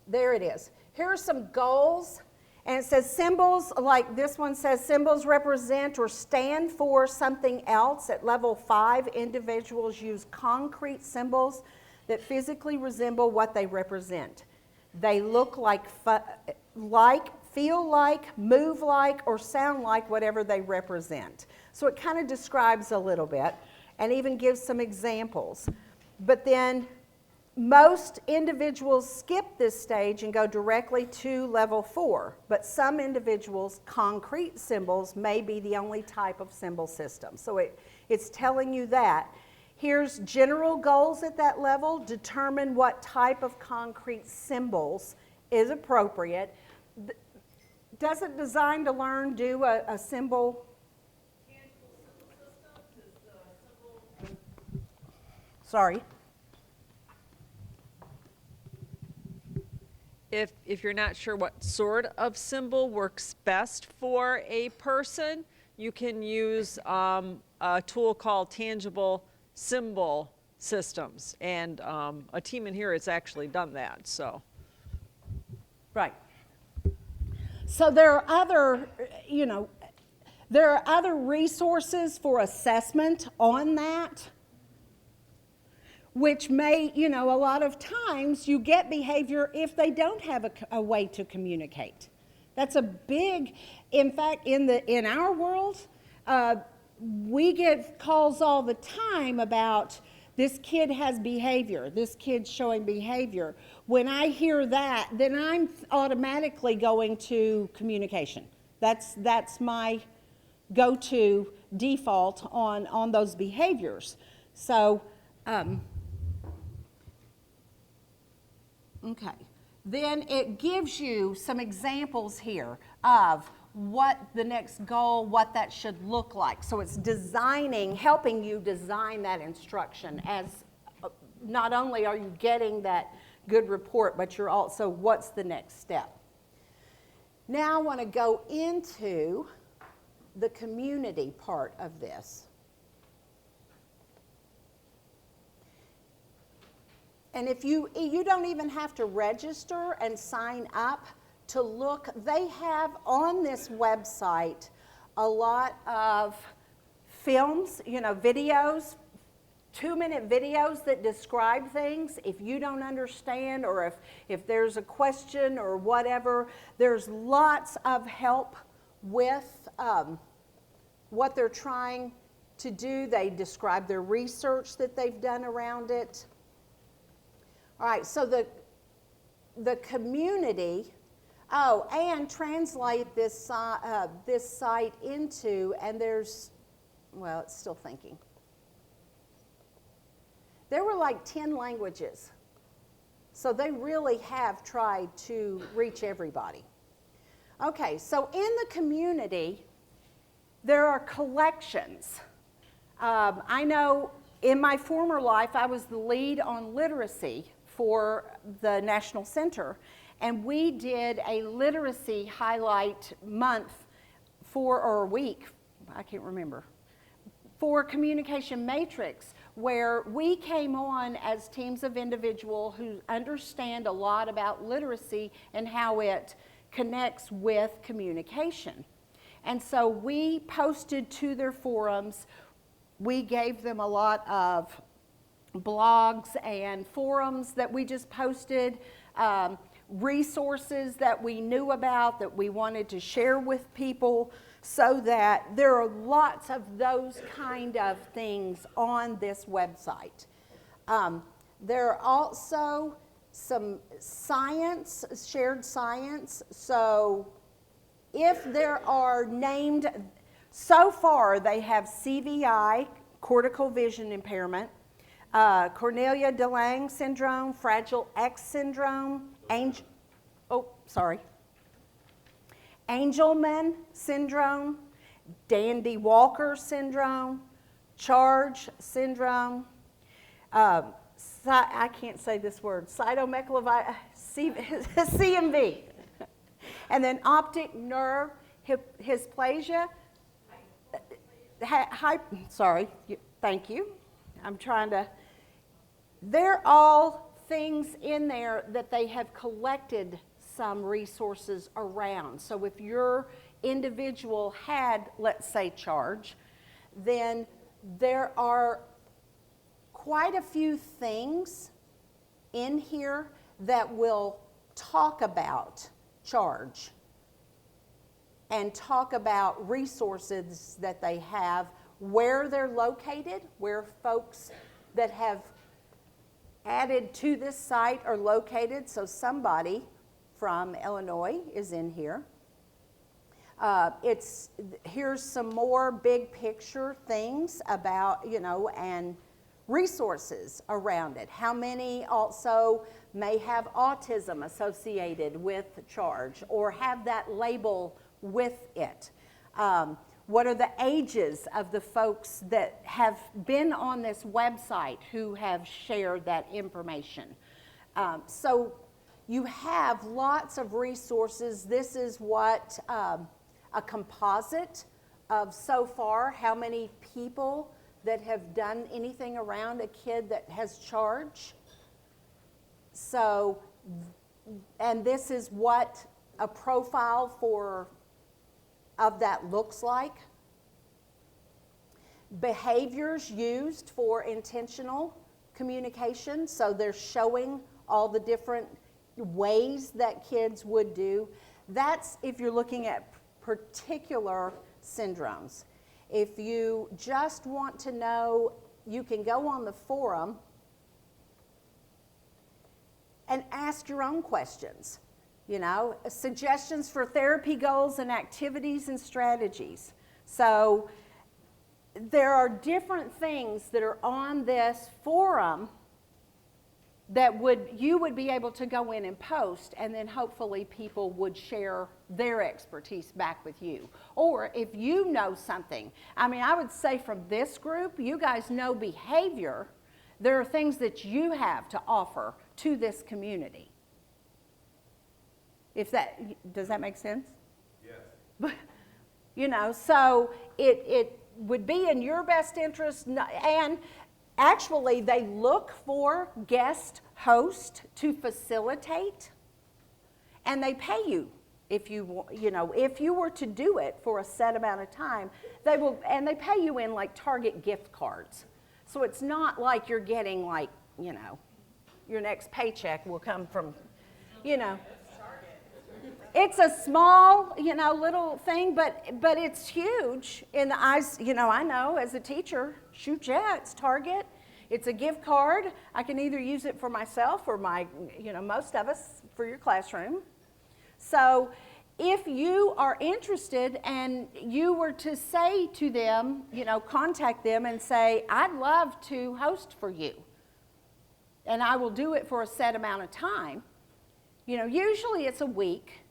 There it is. Here are some goals, And it says symbols, like this one says, symbols represent or stand for something else. At level 5, individuals use concrete symbols that physically resemble what they represent. They look like, feel like, move like, or sound like whatever they represent. So it kind of describes a little bit and even gives some examples. But then most individuals skip this stage and go directly to level 4, but some individuals, concrete symbols may be the only type of symbol system. So it's telling you that. Here's general goals at that level. Determine what type of concrete symbols is appropriate. Doesn't Design to Learn do a symbol? Sorry. If you're not sure what sort of symbol works best for a person, you can use a tool called Tangible Symbol Systems. And a team in here has actually done that, so. Right. So there are other, there are other resources for assessment on that, which may, a lot of times you get behavior if they don't have a way to communicate. That's a big, in fact, in our world, we get calls all the time about this kid has behavior, this kid's showing behavior. When I hear that, then I'm automatically going to communication. That's my go-to default on those behaviors. So, okay. Then it gives you some examples here of what the next goal, what that should look like. So it's helping you design that instruction as not only are you getting that good report, but you're also, what's the next step? Now I want to go into the community part of this. And if you don't even have to register and sign up to look, they have on this website a lot of films, videos, 2-minute videos that describe things. If you don't understand or if there's a question or whatever, there's lots of help with what they're trying to do. They describe their research that they've done around it. All right, so the community, and translate this site into, and it's still thinking. There were like 10 languages, so they really have tried to reach everybody. Okay, so in the community, there are collections. I know in my former life, I was the lead on literacy for the National Center, and we did a literacy highlight month or week, I can't remember, for Communication Matrix, where we came on as teams of individuals who understand a lot about literacy and how it connects with communication. And so we posted to their forums. We gave them a lot of blogs and forums that we just posted, resources that we knew about that we wanted to share with people, so that there are lots of those kind of things on this website. There are also some science, shared science. So if there are named, so far they have CVI, cortical vision impairment, Cornelia de Lange syndrome, Fragile X syndrome, Angelman syndrome, Dandy Walker syndrome, Charge syndrome, I can't say this word, cytomegalovirus, CMV, and then optic nerve dysplasia. Thank you. They're all things in there that they have collected some resources around. So if your individual had, let's say, charge, then there are quite a few things in here that will talk about charge and talk about resources that they have, where they're located, where folks that have added to this site are located. So somebody from Illinois is in here. Here's some more big picture things about, and resources around it. How many also may have autism associated with charge or have that label with it? What are the ages of the folks that have been on this website who have shared that information? So you have lots of resources. This is what a composite of so far how many people that have done anything around a kid that has charge. So, and this is what a profile of that looks like. Behaviors used for intentional communication. So they're showing all the different ways that kids would do. That's if you're looking at particular syndromes. If you just want to know, you can go on the forum and ask your own questions. Suggestions for therapy goals and activities and strategies. So there are different things that are on this forum that you would be able to go in and post, and then hopefully people would share their expertise back with you. Or if you know something, I would say from this group, you guys know behavior. There are things that you have to offer to this community. Does that make sense? Yes. So it would be in your best interest, and actually, they look for guest host to facilitate, and they pay you if you were to do it for a set amount of time. They pay you in like Target gift cards. So it's not like you're getting your next paycheck will come from, It's a small, little thing, but it's huge in the eyes, I know as a teacher, shoot, yeah, it's Target. It's a gift card. I can either use it for myself or most of us for your classroom. So if you are interested and you were to say to them, contact them and say, I'd love to host for you, and I will do it for a set amount of time. Usually it's a week.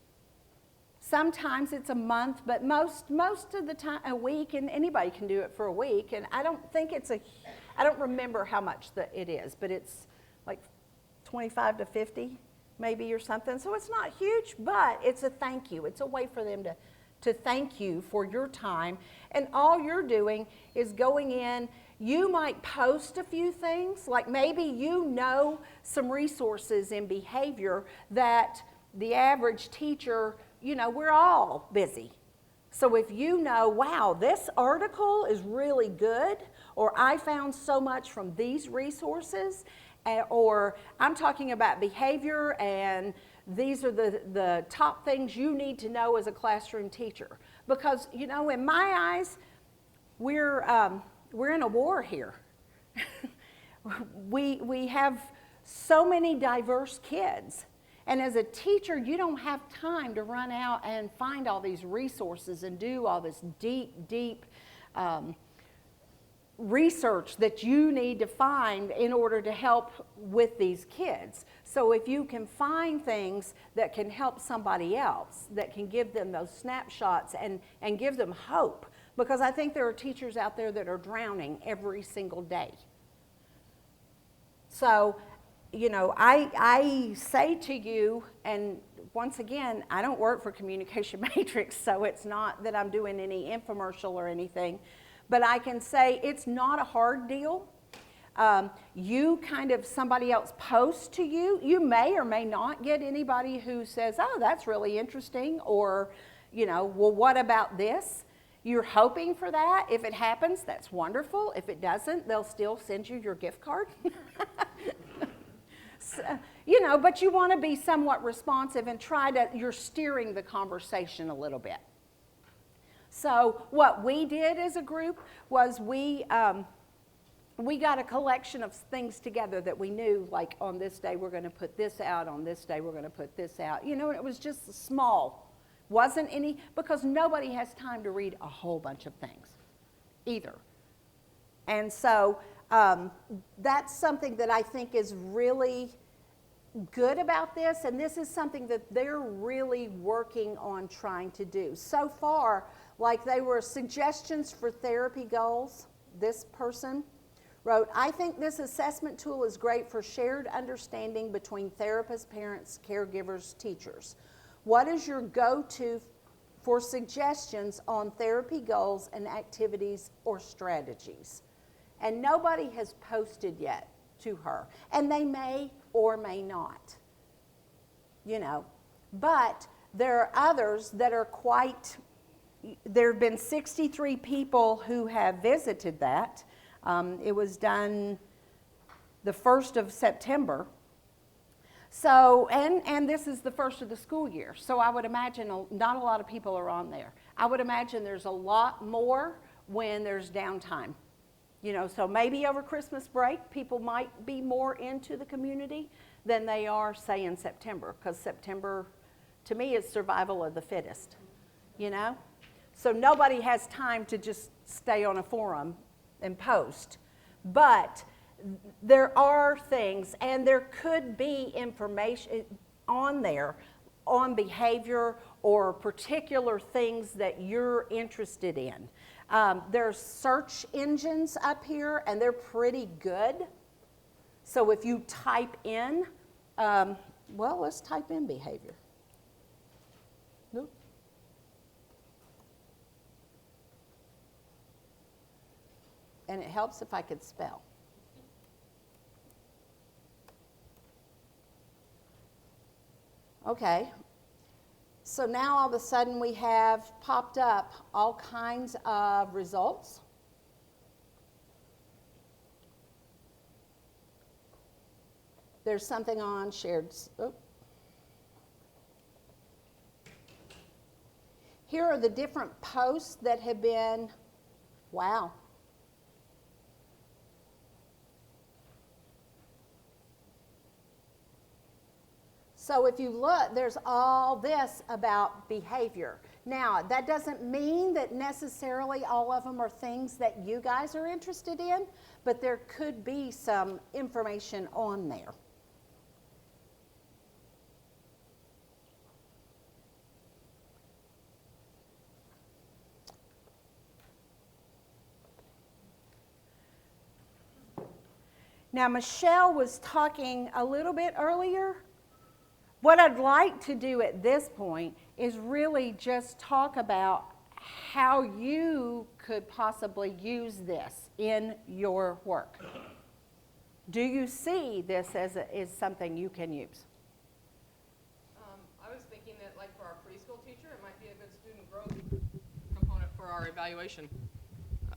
Sometimes it's a month, but most of the time a week, and anybody can do it for a week. And I don't remember how much it is, but it's like 25 to 50 maybe or something. So it's not huge, but it's a thank you. It's a way for them to thank you for your time. And all you're doing is going in. You might post a few things, like maybe some resources in behavior that the average teacher, we're all busy. So if wow, this article is really good, or I found so much from these resources, or I'm talking about behavior and these are the top things you need to know as a classroom teacher. Because, in my eyes, we're in a war here. We have so many diverse kids. And as a teacher, you don't have time to run out and find all these resources and do all this deep research that you need to find in order to help with these kids. So if you can find things that can help somebody else, that can give them those snapshots and give them hope, because I think there are teachers out there that are drowning every single day. So, I say to you, and once again, I don't work for Communication Matrix, so it's not that I'm doing any infomercial or anything, but I can say it's not a hard deal. You kind of, somebody else posts to you. You may or may not get anybody who says, oh, that's really interesting, or, you know, well, what about this? You're hoping for that. If it happens, that's wonderful. If it doesn't, they'll still send you your gift card. So, you know, but you want to be somewhat responsive and you're steering the conversation a little bit. So what we did as a group was we got a collection of things together that we knew, like on this day we're going to put this out, on this day we're going to put this out. You know, and it was just small. Wasn't any, because nobody has time to read a whole bunch of things either. And so that's something that I think is really good about this, and this is something that they're really working on trying to do. So far, like they were suggestions for therapy goals. This person wrote, I think this assessment tool is great for shared understanding between therapists, parents, caregivers, teachers. What is your go-to for suggestions on therapy goals and activities or strategies? And nobody has posted yet to her. And they may or may not, you know. But there are others that are quite, there have been 63 people who have visited that. It was done the 1st of September. So, and this is the first of the school year. So I would imagine not a lot of people are on there. I would imagine there's a lot more when there's downtime. You know, so maybe over Christmas break, people might be more into the community than they are, say, in September, because September, to me, is survival of the fittest, you know? So nobody has time to just stay on a forum and post. But there are things, and there could be information on there on behavior or particular things that you're interested in. There's search engines up here, and they're pretty good. So if you type in, well, let's type in behavior. Nope. And it helps if I could spell. Okay. So now all of a sudden we have popped up all kinds of results. There's something on shared. Here are the different posts that have been, wow. So if you look, there's all this about behavior. Now, that doesn't mean that necessarily all of them are things that you guys are interested in, but there could be some information on there. Now, Michelle was talking a little bit earlier. What I'd like to do at this point is really just talk about how you could possibly use this in your work. Do you see this as something you can use? I was thinking that, like, for our preschool teacher, it might be a good student growth component for our evaluation.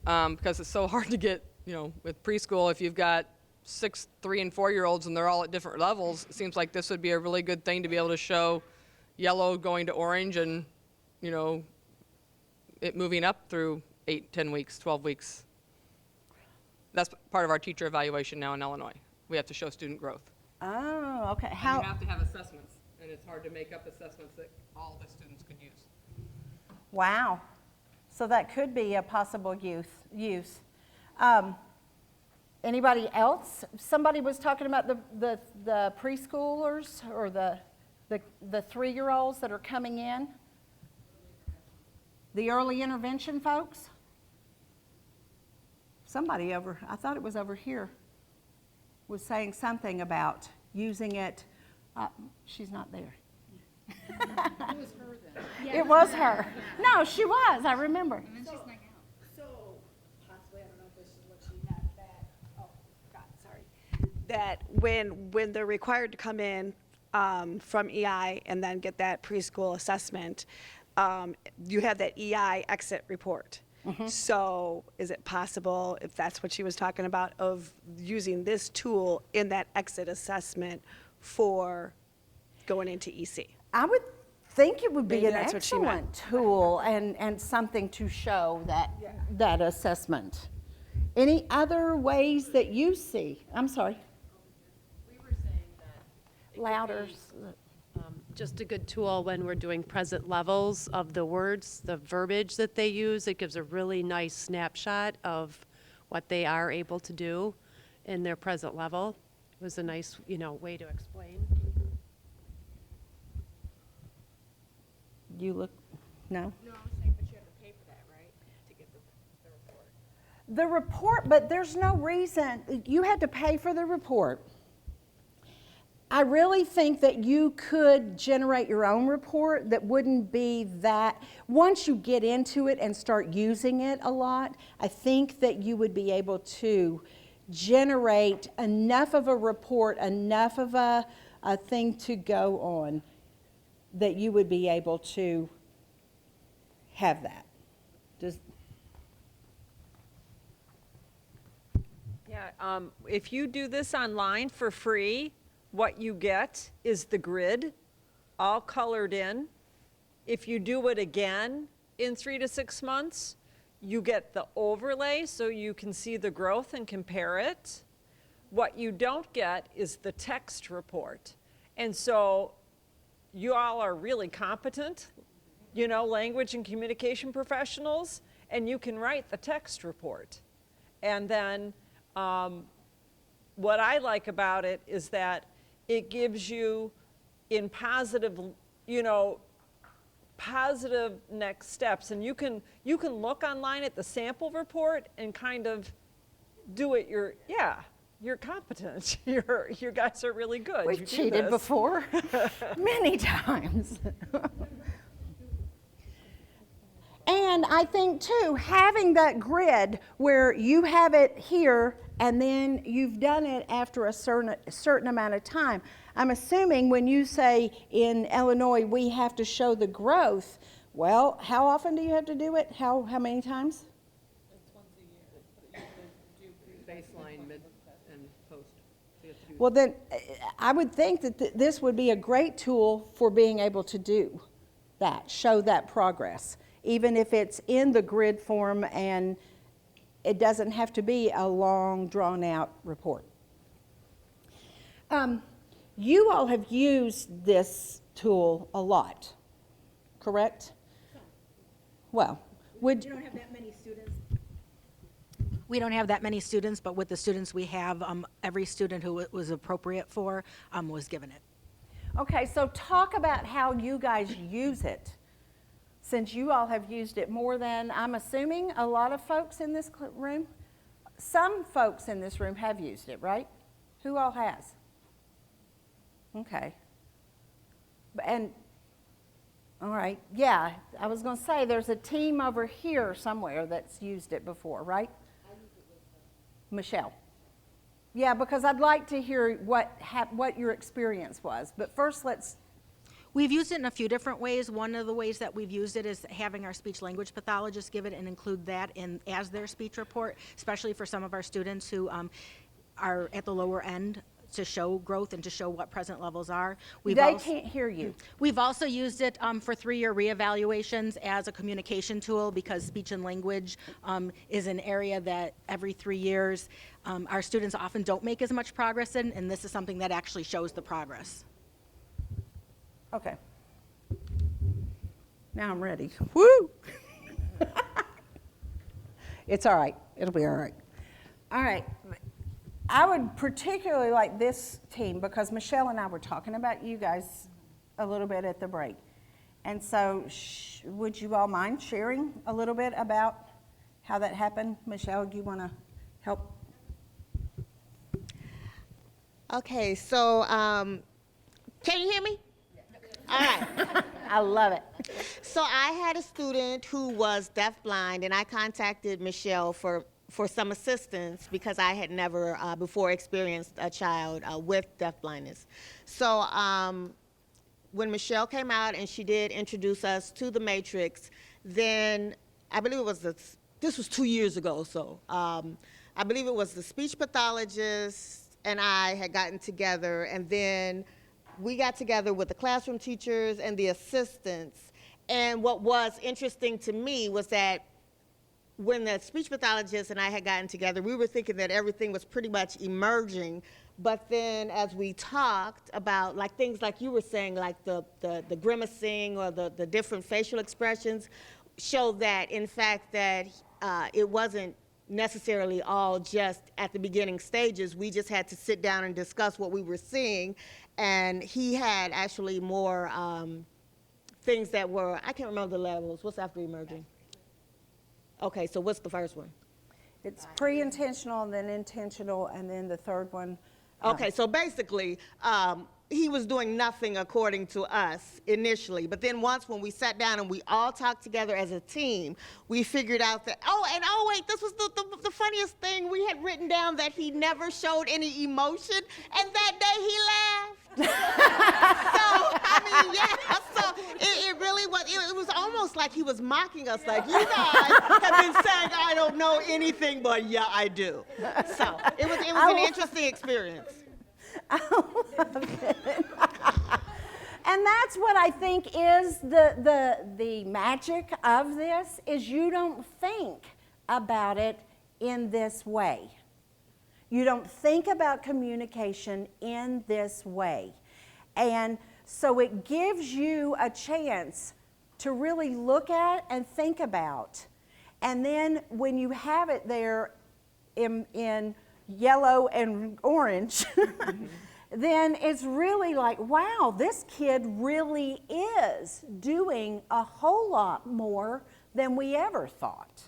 Because it's so hard to get, you know, with preschool, if you've got 6, 3, and 4-year-olds and they're all at different levels, it seems like this would be a really good thing to be able to show yellow going to orange and, you know, it moving up through 8, 10 weeks, 12 weeks. That's part of our teacher evaluation now in Illinois. We have to show student growth. Oh, okay. And How? you have to have assessments, and it's hard to make up assessments that all the students could use. Wow. So that could be a possible use. Anybody else? Somebody was talking about the preschoolers or the 3-year-olds that are coming in. The early intervention folks. Somebody over, I thought it was over here, was saying something about using it. She's not there. It was her then. It was her. No, she was. I remember. And then she snuck out. So possibly, I don't know if this is what she had back. Oh, God. that when they're required to come in from EI and then get that preschool assessment, you have that EI exit report. So is it possible, if that's what she was talking about, of using this tool in that exit assessment for going into EC? I would think it would be Maybe an that's what she meant. excellent tool and something to show that assessment. Any other ways that you see? I'm sorry. We were saying that it could Louder. be, just a good tool when we're doing present levels of the words, the verbiage that they use. It gives a really nice snapshot of what they are able to do in their present level. It was a nice, way to explain. You look, no? No, I was saying, but you have to pay for that, right? To get the report. The report, but there's no reason, you had to pay for the report. I really think that you could generate your own report that wouldn't be that, once you get into it and start using it a lot, I think that you would be able to generate enough of a report, enough of a thing to go on, that you would be able to have that. Yeah, if you do this online for free, what you get is the grid, all colored in. If you do it again in 3 to 6 months, you get the overlay so you can see the growth and compare it. What you don't get is the text report. And so you all are really competent, language and communication professionals, and you can write the text report. And then what I like about it is that it gives you in positive, positive next steps. And you can look online at the sample report and kind of do it you're competent. You guys are really good. We've You do cheated this. before, many times. And I think too, having that grid where you have it here and then you've done it after a certain amount of time. I'm assuming when you say in Illinois we have to show the growth, well, how often do you have to do it? How many times? It's once a year, but you could do baseline, mid, and post. So you have to do Well, then I would think that this would be a great tool for being able to do that, show that progress, even if it's in the grid form and it doesn't have to be a long, drawn-out report. You all have used this tool a lot, correct? Well, We don't have that many students. We don't have that many students, but with the students we have, every student who it was appropriate for was given it. Okay, so talk about how you guys use it, since you all have used it more than, I'm assuming, a lot of folks in this room. Some folks in this room have used it, right? Who all has? Okay. And, all right, yeah, I was going to say there's a team over here somewhere that's used it before, right? Michelle. Yeah, because I'd like to hear what your experience was. But first, We've used it in a few different ways. One of the ways that we've used it is having our speech language pathologists give it and include that as their speech report, especially for some of our students who are at the lower end, to show growth and to show what present levels are. can't hear you. We've also used it for 3-year reevaluations as a communication tool, because speech and language is an area that every 3 years our students often don't make as much progress in, and this is something that actually shows the progress. Okay. Now I'm ready. Woo! It's all right. It'll be all right. All right. I would particularly like this team because Michelle and I were talking about you guys a little bit at the break. And so would you all mind sharing a little bit about how that happened? Michelle, do you want to help? Okay, so can you hear me? All right. I love it. So I had a student who was deafblind, and I contacted Michelle for for some assistance because I had never before experienced a child with deafblindness. So when Michelle came out and she did introduce us to the matrix, then I believe it was this was 2 years ago, so I believe it was the speech pathologist and I had gotten together, and then we got together with the classroom teachers and the assistants. And what was interesting to me was that when the speech pathologist and I had gotten together, we were thinking that everything was pretty much emerging. But then as we talked about like things like you were saying, like the grimacing or the different facial expressions, showed that in fact that it wasn't necessarily all just at the beginning stages. We just had to sit down and discuss what we were seeing. And he had actually more things that were, I can't remember the levels. What's after emerging? Okay, so what's the first one? It's pre-intentional, and then intentional, and then the third one. Okay, so basically, he was doing nothing according to us initially, but then once when we sat down and we all talked together as a team, we figured out that, wait, this was the funniest thing. We had written down that he never showed any emotion, and that day he laughed. So, I mean, yeah, so it really was, it was almost like he was mocking us, like, you guys have been saying I don't know anything, but yeah, I do. So, it was an interesting experience. I love it. And that's what I think is the magic of this, is you don't think about it in this way. You don't think about communication in this way. And so it gives you a chance to really look at and think about. And then when you have it there in yellow and orange, then it's really like, wow, this kid really is doing a whole lot more than we ever thought.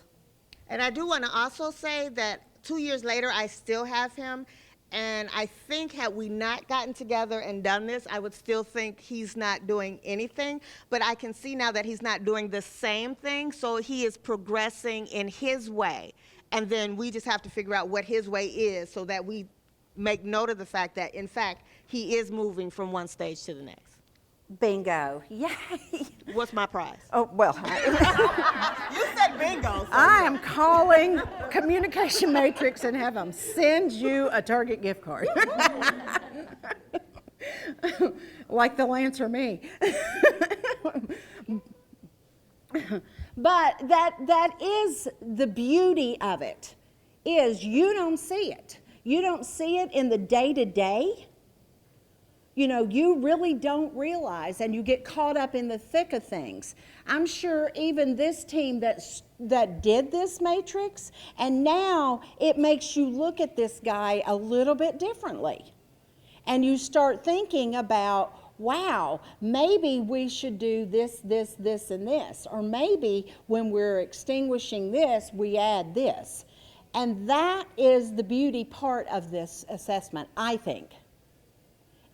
And I do want to also say that 2 years later, I still have him. And I think had we not gotten together and done this, I would still think he's not doing anything. But I can see now that he's not doing the same thing, so he is progressing in his way. And then we just have to figure out what his way is so that we make note of the fact that, in fact, he is moving from one stage to the next. Bingo. Yay. What's my prize? Oh, well. You said bingo. So I am calling Communication Matrix and have them send you a Target gift card. Like they'll answer me. But that is the beauty of it, is you don't see it. You don't see it in the day-to-day. You know, you really don't realize, and you get caught up in the thick of things. I'm sure even this team that did this matrix, and now it makes you look at this guy a little bit differently. And you start thinking about, wow, maybe we should do this, this, this, and this. Or maybe when we're extinguishing this, we add this. And that is the beauty part of this assessment, I think.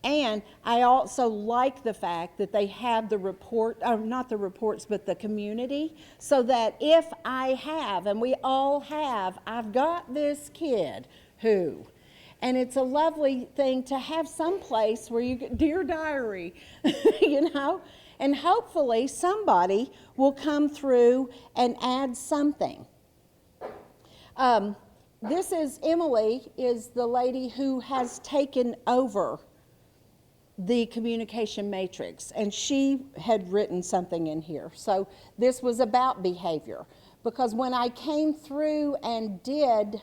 And I also like the fact that they have the report, not the reports, but the community, so that if I have, and we all have, I've got this kid who, and it's a lovely thing to have some place where you get, dear diary, you know, and hopefully somebody will come through and add something. This is Emily, is the lady who has taken over the communication matrix, and she had written something in here. So this was about behavior, because when I came through and did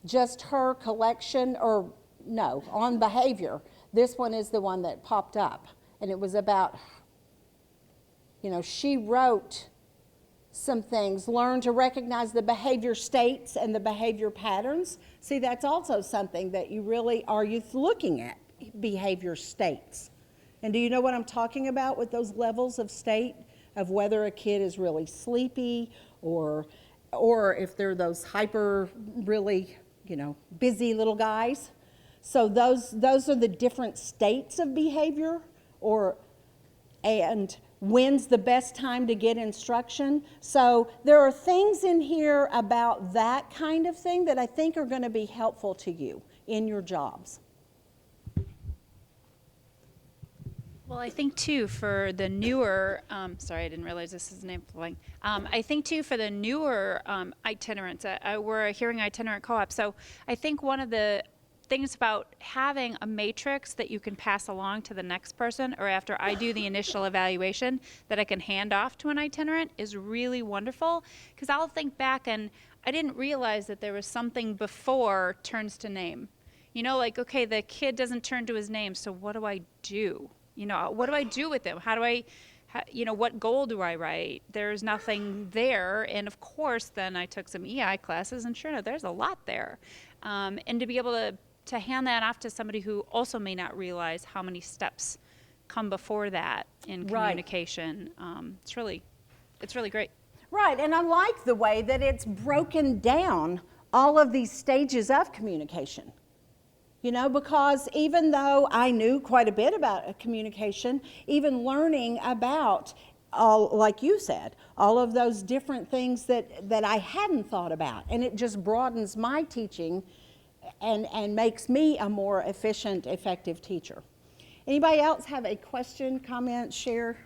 just her collection, or no, on behavior, this one is the one that popped up, and it was about, you know, she wrote some things, learn to recognize the behavior states and the behavior patterns. See, that's also something that you really are looking at. Behavior states. And do you know what I'm talking about with those levels of state, of whether a kid is really sleepy or if they're those hyper, really, you know, busy little guys? So those are the different states of behavior, and when's the best time to get instruction. So there are things in here about that kind of thing that I think are going to be helpful to you in your jobs. Well, I think too for the newer, sorry, I didn't realize this is an amplifying. I think too for the newer itinerants, we're a hearing itinerant co-op. So I think one of the things about having a matrix that you can pass along to the next person, or after I do the initial evaluation, that I can hand off to an itinerant is really wonderful. Because I'll think back and I didn't realize that there was something before turns to name. You know, like, okay, the kid doesn't turn to his name, so what do I do? You know, what do I do with him? How do I, you know, what goal do I write? There's nothing there. And of course, then I took some EI classes, and sure enough, there's a lot there. And to be able to hand that off to somebody who also may not realize how many steps come before that in communication, it's really great. Right, and I like the way that it's broken down all of these stages of communication. You know, because even though I knew quite a bit about communication, even learning about, like you said, all of those different things that I hadn't thought about, and it just broadens my teaching and makes me a more efficient, effective teacher. Anybody else have a question, comment, share?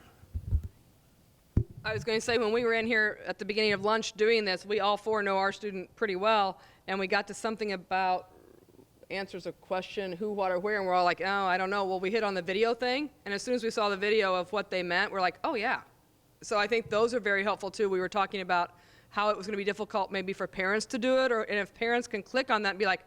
I was going to say, when we were in here at the beginning of lunch doing this, we all four know our student pretty well, and we got to something about answers a question, who, what, or where, and we're all like, oh, I don't know. Well, we hit on the video thing, and as soon as we saw the video of what they meant, we're like, oh, yeah. So I think those are very helpful, too. We were talking about how it was going to be difficult maybe for parents to do it, and if parents can click on that and be like,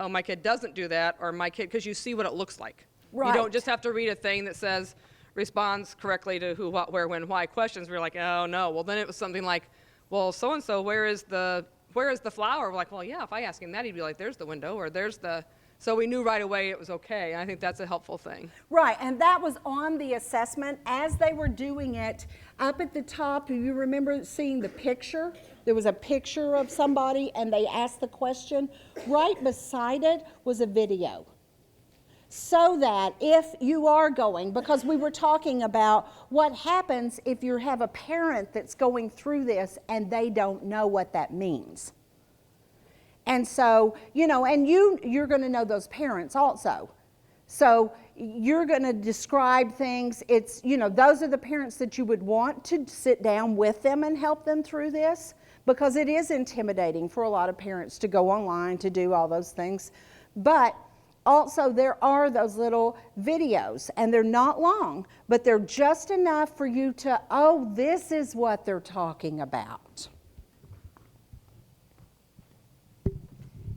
oh, my kid doesn't do that, or my kid, because you see what it looks like. Right. You don't just have to read a thing that says, responds correctly to who, what, where, when, why questions. We're like, oh, no. Well, then it was something like, well, so-and-so, where is the flower? We're like, well, yeah, if I ask him that, he'd be like, there's the window, or there's the... So we knew right away it was okay, and I think that's a helpful thing. Right, and that was on the assessment. As they were doing it, up at the top, do you remember seeing the picture? There was a picture of somebody, and they asked the question. Right beside it was a video. So that if you are going, because we were talking about what happens if you have a parent that's going through this and they don't know what that means. And so, you know, and you're going to know those parents also. So you're going to describe things. It's, you know, those are the parents that you would want to sit down with them and help them through this, because it is intimidating for a lot of parents to go online to do all those things. But also there are those little videos, and they're not long, but they're just enough for you to, oh, this is what they're talking about.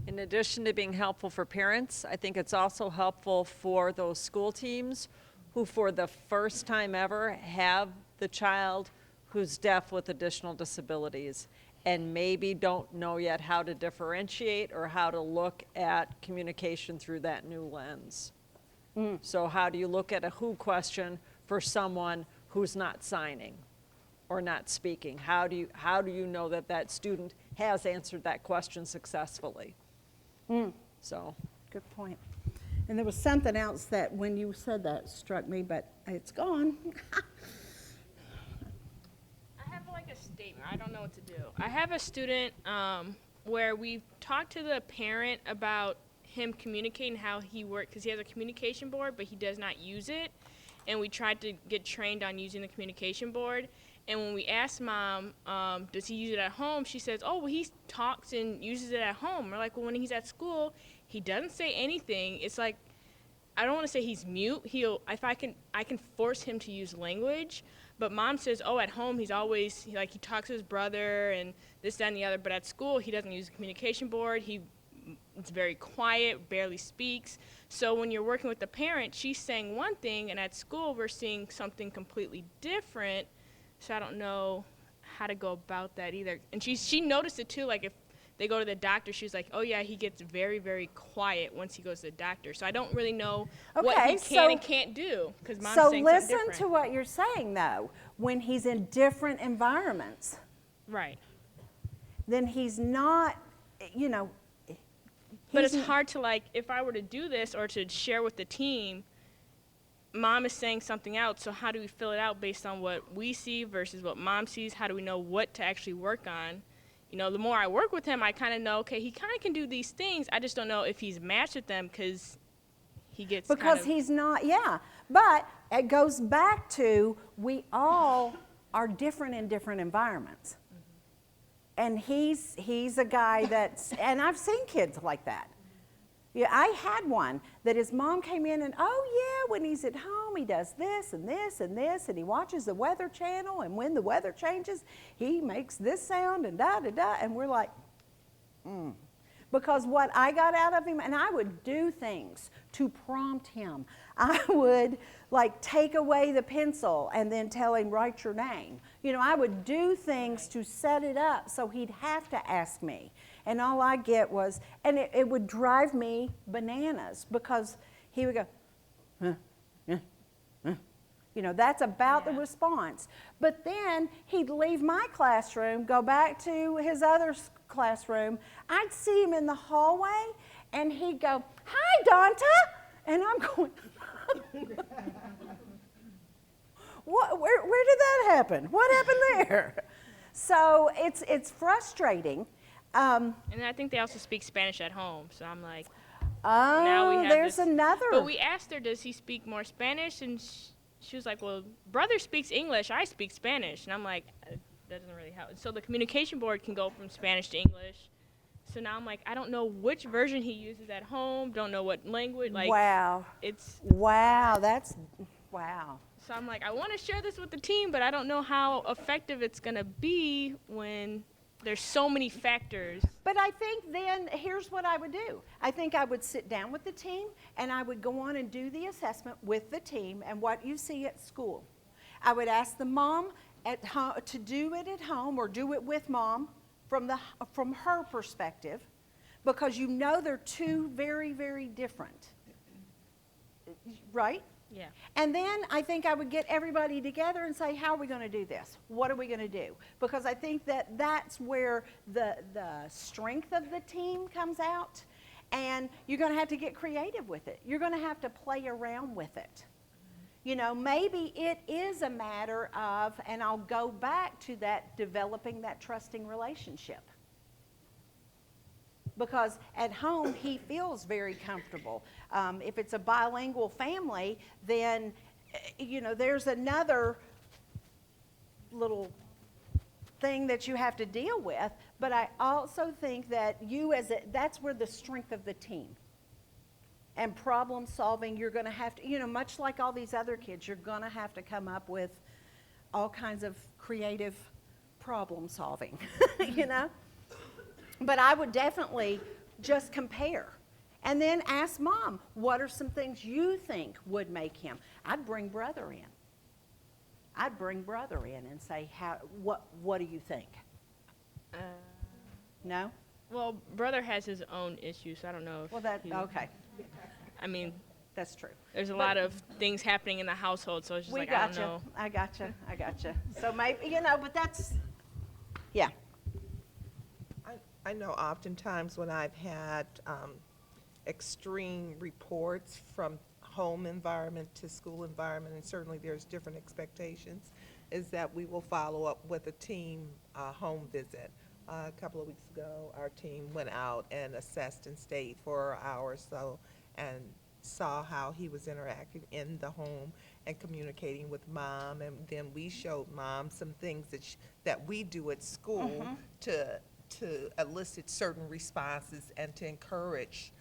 In addition to being helpful for parents, I think it's also helpful for those school teams who for the first time ever have the child who's deaf with additional disabilities and maybe don't know yet how to differentiate or how to look at communication through that new lens. So how do you look at a who question for someone who's not signing or not speaking? How do you know that that student has answered that question successfully? So, good point. And there was something else that when you said that struck me, but it's gone. I have like a statement. I don't know what to do. I have a student where we talked to the parent about him communicating how he worked, because he has a communication board, but he does not use it. And we tried to get trained on using the communication board. And when we asked Mom, does he use it at home? She says, oh, well, he talks and uses it at home. We're like, well, when he's at school, he doesn't say anything. It's like, I don't want to say he's mute. I can force him to use language. But Mom says, oh, at home, he's always, he talks to his brother and this, that, and the other. But at school, he doesn't use the communication board. It's very quiet, barely speaks. So when you're working with the parent, she's saying one thing, and at school, we're seeing something completely different. So I don't know how to go about that either. And she noticed it too, like if they go to the doctor, she's like, oh yeah, he gets very, very quiet once he goes to the doctor. So I don't really know what he can and can't do, because Mom's saying something different. So listen to what you're saying though. When he's in different environments, right, then he's not, you know. But it's hard to, like, if I were to do this or to share with the team, mom is saying something out, so how do we fill it out based on what we see versus what mom sees? How do we know what to actually work on? You know, the more I work with him, I kind of know, okay, he kind of can do these things. I just don't know if he's matched with them because he gets Because he's not, yeah. But it goes back to we all are different in different environments. And he's a guy that's, and I've seen kids like that. Yeah, I had one that his mom came in and, oh yeah, when he's at home, he does this and this and this, and he watches the Weather Channel, and when the weather changes, he makes this sound and da-da-da, and we're like, Because what I got out of him, and I would do things to prompt him. I would like take away the pencil and then tell him, write your name. You know, I would do things to set it up so he'd have to ask me. And all I get was, and it would drive me bananas because he would go, you know, that's about the response. But then he'd leave my classroom, go back to his other classroom. I'd see him in the hallway, and he'd go, hi, Donta. And I'm going, where did that happen? What happened there? So it's frustrating. And I think they also speak Spanish at home, so I'm like, oh, now we have there's this. another. But we asked her, does he speak more Spanish? And she was like, well, brother speaks English, I speak Spanish. And I'm like, that doesn't really help. So the communication board can go from Spanish to English. So now I'm like, I don't know which version he uses at home, don't know what language. Like, wow. Wow, wow. So I'm like, I want to share this with the team, but I don't know how effective it's going to be when there's so many factors. But I think then, here's what I would do. I think I would sit down with the team, and I would go on and do the assessment with the team and what you see at school. I would ask the mom at home to do it at home or do it with mom from her perspective, because you know they're two very, very different, right? Yeah. And then I think I would get everybody together and say, how are we going to do this? What are we going to do? Because I think that that's where the strength of the team comes out, and you're going to have to get creative with it. You're going to have to play around with it. You know, maybe it is a matter of, and I'll go back to that, developing that trusting relationship. Because at home, he feels very comfortable. If it's a bilingual family, then, you know, there's another little thing that you have to deal with. But I also think that that's where the strength of the team and problem solving, you're going to have to, you know, much like all these other kids, you're going to have to come up with all kinds of creative problem solving, you know? But I would definitely just compare. And then ask mom, what are some things you think would make him? I'd bring brother in. I'd bring brother in and say, what do you think? No? Well, brother has his own issues, so I don't know if okay. I mean, that's true. There's a lot of things happening in the household, so it's just like, I don't know. I gotcha. So maybe, you know, but that's, yeah. I know oftentimes when I've had extreme reports from home environment to school environment, and certainly there's different expectations, is that we will follow up with a team home visit. A couple of weeks ago, our team went out and assessed and stayed for an hour or so and saw how he was interacting in the home and communicating with mom, and then we showed mom some things that we do at school to elicit certain responses and to encourage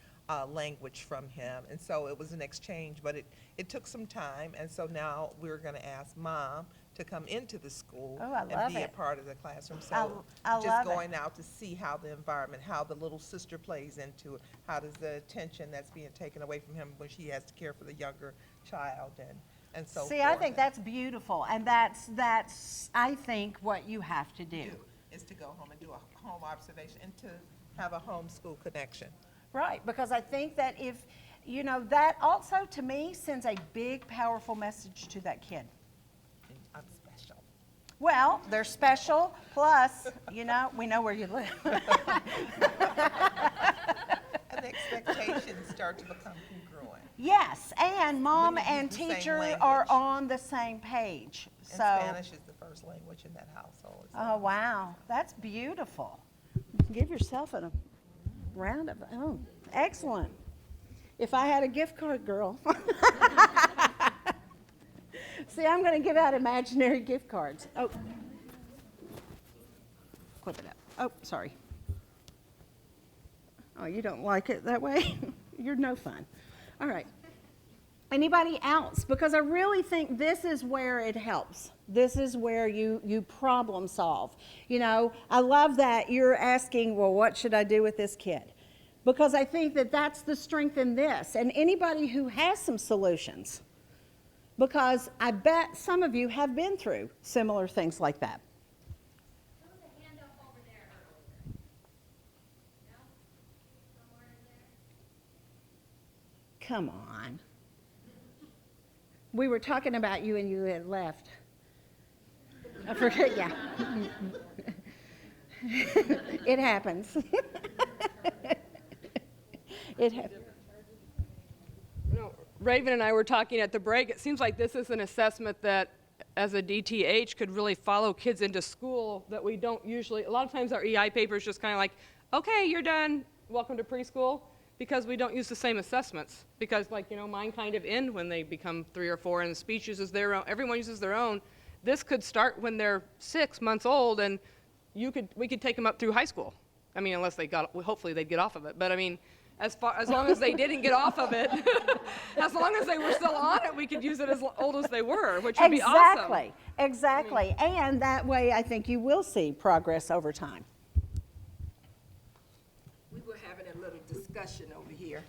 language from him. And so it was an exchange, but it took some time, and so now we're going to ask mom to come into the school and be a part of the classroom. So just going out to see how the environment, how the little sister plays into it, how does the attention that's being taken away from him when she has to care for the younger child and so forth. See, I think that's beautiful, and that's I think what you have to do. Is to go home and do a home observation and to have a homeschool connection. Right, because I think that if, you know, that also to me sends a big, powerful message to that kid. I'm special. Well, they're special, plus, you know, we know where you live. And the expectations start to become congruent. Yes, and mom When you and use the same teacher language. are on the same page. And So, Spanish is the first language in that household. oh, wow, that's beautiful. Give yourself a round of, oh, excellent. If I had a gift card, girl. See, I'm going to give out imaginary gift cards. Oh, clip it up. Oh, sorry. Oh, you don't like it that way? You're no fun. All right. Anybody else? Because I really think this is where it helps. This is where you problem solve. You know, I love that you're asking, well, what should I do with this kid? Because I think that that's the strength in this. And anybody who has some solutions, because I bet some of you have been through similar things like that. There was a hand up over there earlier. No? Somewhere in there? Come on. We were talking about you and you had left. I forget, yeah. It happens. It happens. No, Raven and I were talking at the break. It seems like this is an assessment that, as a DTH, could really follow kids into school that we don't usually. A lot of times our EI paper is just kind of like, okay, you're done, welcome to preschool, because we don't use the same assessments. Because, like, you know, mine kind of end when they become 3 or 4, and speech uses their own, everyone uses their own. This could start when they're 6 months old, and we could take them up through high school. I mean, unless they hopefully they'd get off of it. But I mean, as long as they didn't get off of it, as long as they were still on it, we could use it as old as they were, which would be awesome. Exactly. And that way, I think you will see progress over time. We were having a little discussion over here.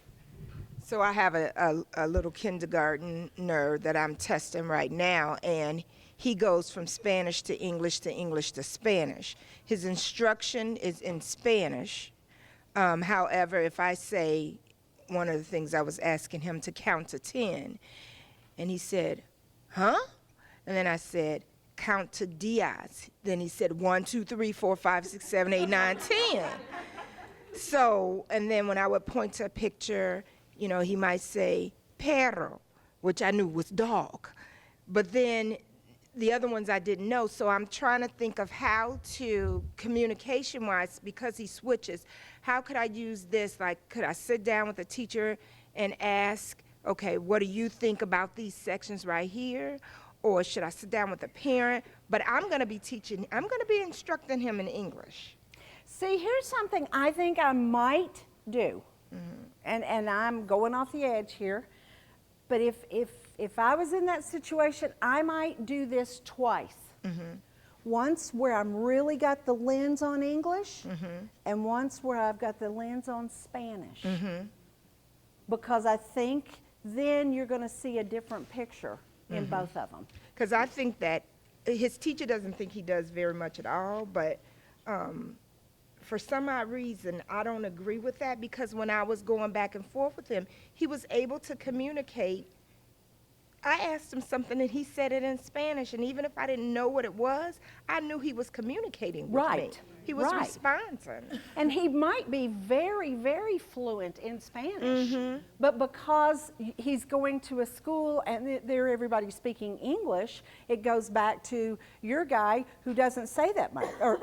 So I have a little kindergartner that I'm testing right now, and he goes from Spanish to English to Spanish. His instruction is in Spanish. However, if I say, one of the things I was asking him to count to 10, and he said, huh? And then I said, count to Diaz. Then he said, 1, 2, 3, 4, 5, 6, 7, 8, 9, 10. So, and then when I would point to a picture, you know, he might say, perro, which I knew was dog. But then the other ones I didn't know, so I'm trying to think of how to, communication-wise, because he switches, how could I use this? Like, could I sit down with a teacher and ask, okay, what do you think about these sections right here? Or should I sit down with a parent? But I'm going to be instructing him in English. See, here's something I think I might do, and I'm going off the edge here, but if I was in that situation, I might do this twice. Once where I'm really got the lens on English, and once where I've got the lens on Spanish. Because I think then you're going to see a different picture in both of them. Because I think that his teacher doesn't think he does very much at all, but for some odd reason, I don't agree with that, because when I was going back and forth with him, he was able to communicate. I asked him something and he said it in Spanish, and even if I didn't know what it was, I knew he was communicating with me. He was responding. And he might be very, very fluent in Spanish, but because he's going to a school and there everybody's speaking English, it goes back to your guy who doesn't say that much, or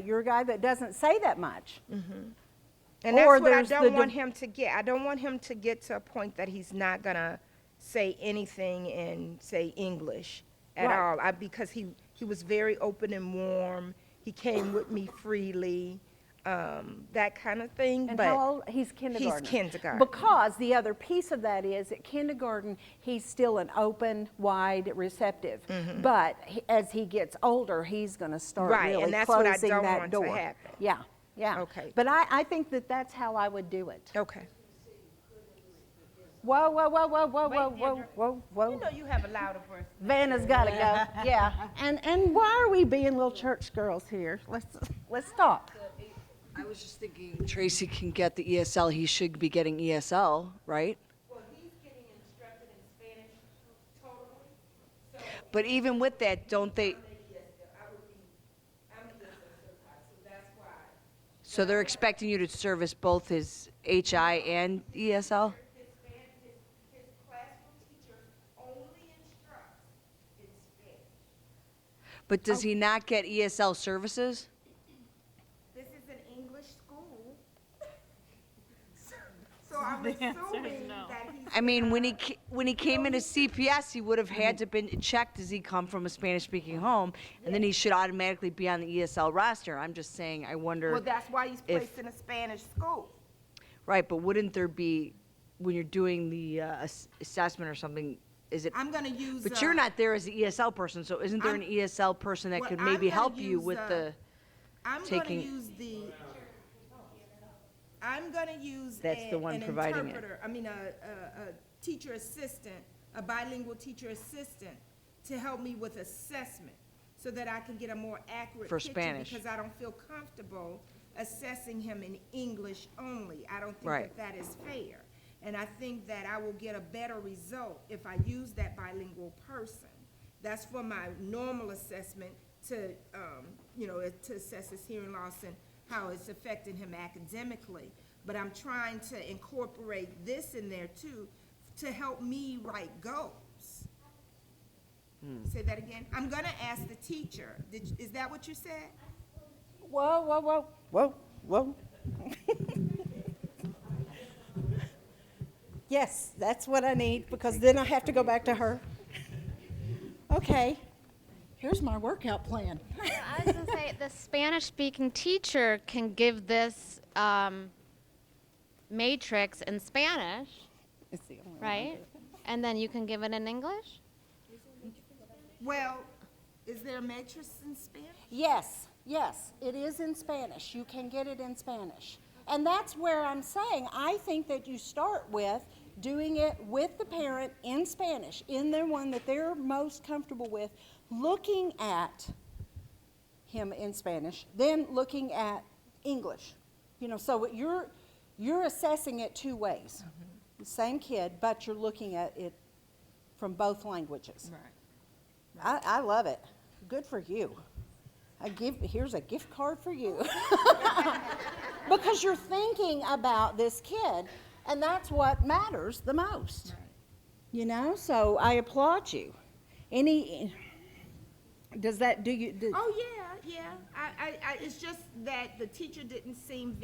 your guy that doesn't say that much. And that's what I don't want him to get. I don't want him to get to a point that he's not going to say anything in, say, English at all. Because he was very open and warm. He came with me freely, that kind of thing. And but how old? He's kindergarten. He's kindergarten. Because the other piece of that is at kindergarten, he's still an open, wide, receptive. But as he gets older, he's going to start really and that's closing what I don't that want door. to happen. Yeah. Okay. But I think that that's how I would do it. Okay. Whoa, whoa, whoa, whoa, whoa, whoa, whoa, whoa, whoa. You know you have a louder voice. Vanna's got to go. Yeah. And why are we being little church girls here? Let's talk. I was just thinking Tracy can get the ESL. He should be getting ESL, right? Well, he's getting instructed in Spanish totally. So But even with that, don't they? So they're expecting you to service both his HI and ESL? His classroom teacher only instructs in Spanish. But does he not get ESL services? This is an English school. So I'm assuming that he's. I mean, when he came into CPS, he would have had to been checked, does he come from a Spanish-speaking home? And then he should automatically be on the ESL roster. I'm just saying, I wonder. Well, that's why he's placed in a Spanish school. Right, but wouldn't there be, when you're doing the assessment or something, is it? I'm gonna use. But you're not there as the ESL person, so isn't there an ESL person that could maybe help you with the taking? I'm gonna use That's the one an providing it. interpreter, a teacher assistant, a bilingual teacher assistant to help me with assessment so that I can get a more accurate For picture Spanish. because I don't feel comfortable assessing him in English only. I don't think Right. that is fair. And I think that I will get a better result if I use that bilingual person. That's for my normal assessment to, to assess his hearing loss and how it's affecting him academically. But I'm trying to incorporate this in there too, to help me write goals. Say that again. I'm gonna ask the teacher. Is that what you said? Whoa, whoa, whoa, whoa, whoa. Yes, that's what I need, because then I have to go back to her. Okay, here's my workout plan. I was going to say, the Spanish-speaking teacher can give this matrix in Spanish, It's the only one. right? And then you can give it in English? Well, is there a matrix in Spanish? Yes, yes, it is in Spanish. You can get it in Spanish. And that's where I'm saying, I think that you start with doing it with the parent in Spanish, in the one that they're most comfortable with, looking at him in Spanish, then looking at English. So you're assessing it two ways. The same kid, but you're looking at it from both languages. Right. I love it. Good for you. Here's a gift card for you. Because you're thinking about this kid, and that's what matters the most. Right. So I applaud you. Does that do you? Oh yeah. It's just that the teacher didn't seem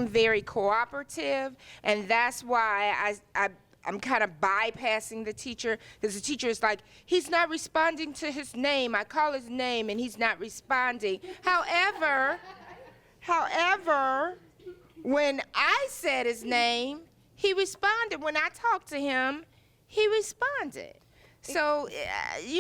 very cooperative, and that's why I'm kind of bypassing the teacher, because the teacher is like, he's not responding to his name. I call his name and he's not responding. However, when I said his name, he responded. When I talked to him, he responded. So,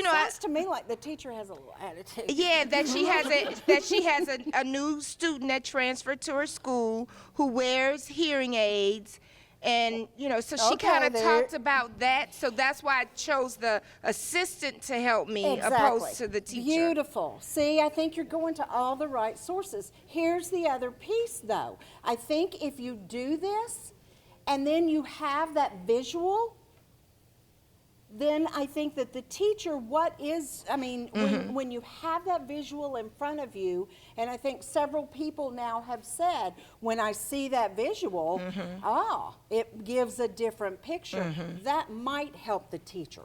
sounds to me like the teacher has a little attitude. Yeah, that she has a new student that transferred to her school who wears hearing aids. And, so she kind of talked about that. So that's why I chose the assistant to help me opposed to the teacher. Beautiful. See, I think you're going to all the right sources. Here's the other piece, though. I think if you do this and then you have that visual, then I think that the teacher, when you have that visual in front of you, and I think several people now have said, when I see that visual, it gives a different picture. That might help the teacher.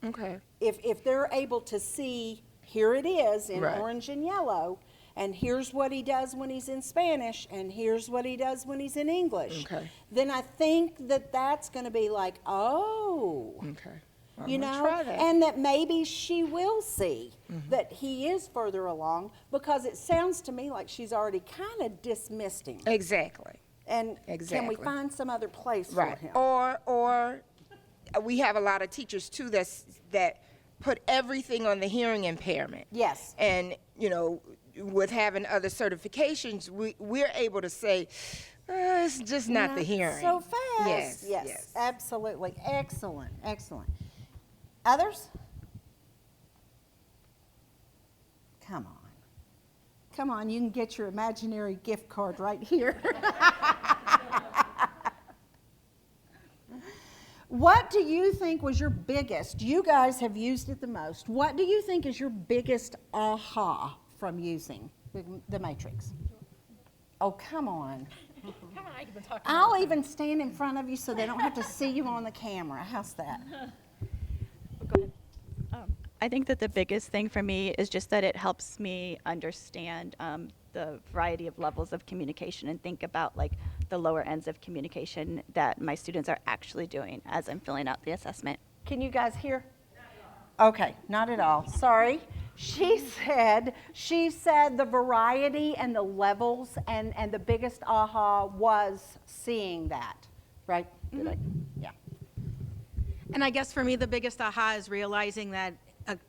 Okay. If they're able to see, here it is in orange and yellow, and here's what he does when he's in Spanish, and here's what he does when he's in English. Okay. Then I think that that's going to be like, Okay. I'm gonna try that. and that maybe she will see that he is further along, because it sounds to me like she's already kind of dismissed him. Exactly. And can we find some other place for him? Or we have a lot of teachers too that put everything on the hearing impairment. Yes. And with having other certifications, we're able to say, it's just not the hearing. So fast. Yes. Absolutely. Excellent. Others? Come on, you can get your imaginary gift card right here. What do you think was your biggest? You guys have used it the most. What do you think is your biggest aha from using the matrix? Oh, come on. Come on, I've been talking. I'll even stand in front of you so they don't have to see you on the camera. How's that? I think that the biggest thing for me is just that it helps me understand the variety of levels of communication and think about like the lower ends of communication that my students are actually doing as I'm filling out the assessment. Can you guys hear? Okay, not at all. Sorry. She said the variety and the levels and the biggest aha was seeing that, right? Yeah. And I guess for me, the biggest aha is realizing that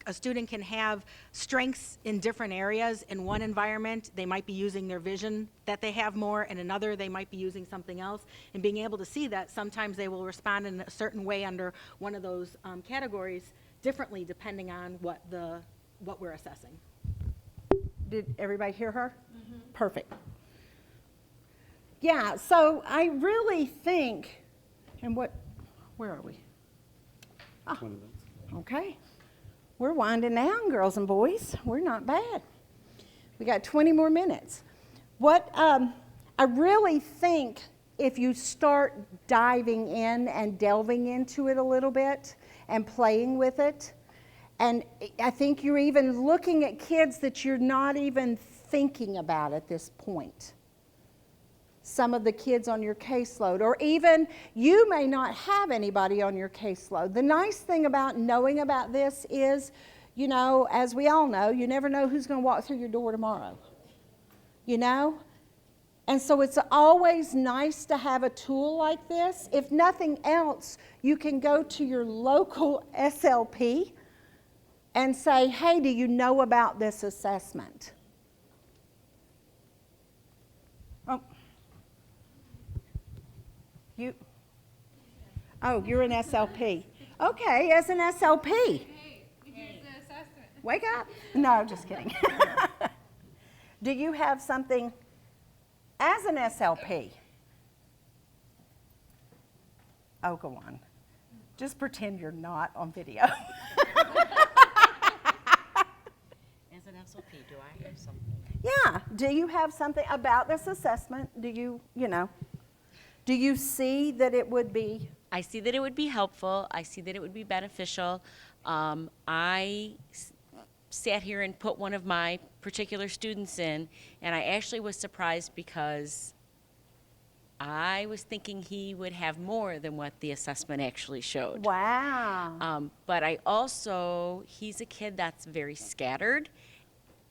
a student can have strengths in different areas. In one environment, they might be using their vision that they have more. In another, they might be using something else. And being able to see that, sometimes they will respond in a certain way under one of those categories differently depending on what we're assessing. Did everybody hear her? Mm-hmm. Perfect. Yeah, so I really think, and where are we? Ah, okay. We're winding down, girls and boys. We're not bad. We got 20 more minutes. I really think if you start diving in and delving into it a little bit and playing with it, and I think you're even looking at kids that you're not even thinking about at this point. Some of the kids on your caseload, or even you may not have anybody on your caseload. The nice thing about knowing about this is, you know, as we all know, you never know who's going to walk through your door tomorrow. You know? And so it's always nice to have a tool like this. If nothing else, you can go to your local SLP and say, hey, do you know about this assessment? Oh. You're an SLP. Okay, as an SLP. Wake up. No, just kidding. Do you have something as an SLP? Oh, go on. Just pretend you're not on video. As an SLP, do I have something? Yeah. Do you have something about this assessment? Do you see that it would be? I see that it would be helpful. I see that it would be beneficial. I sat here and put one of my particular students in, and I actually was surprised because I was thinking he would have more than what the assessment actually showed. Wow. But he's a kid that's very scattered,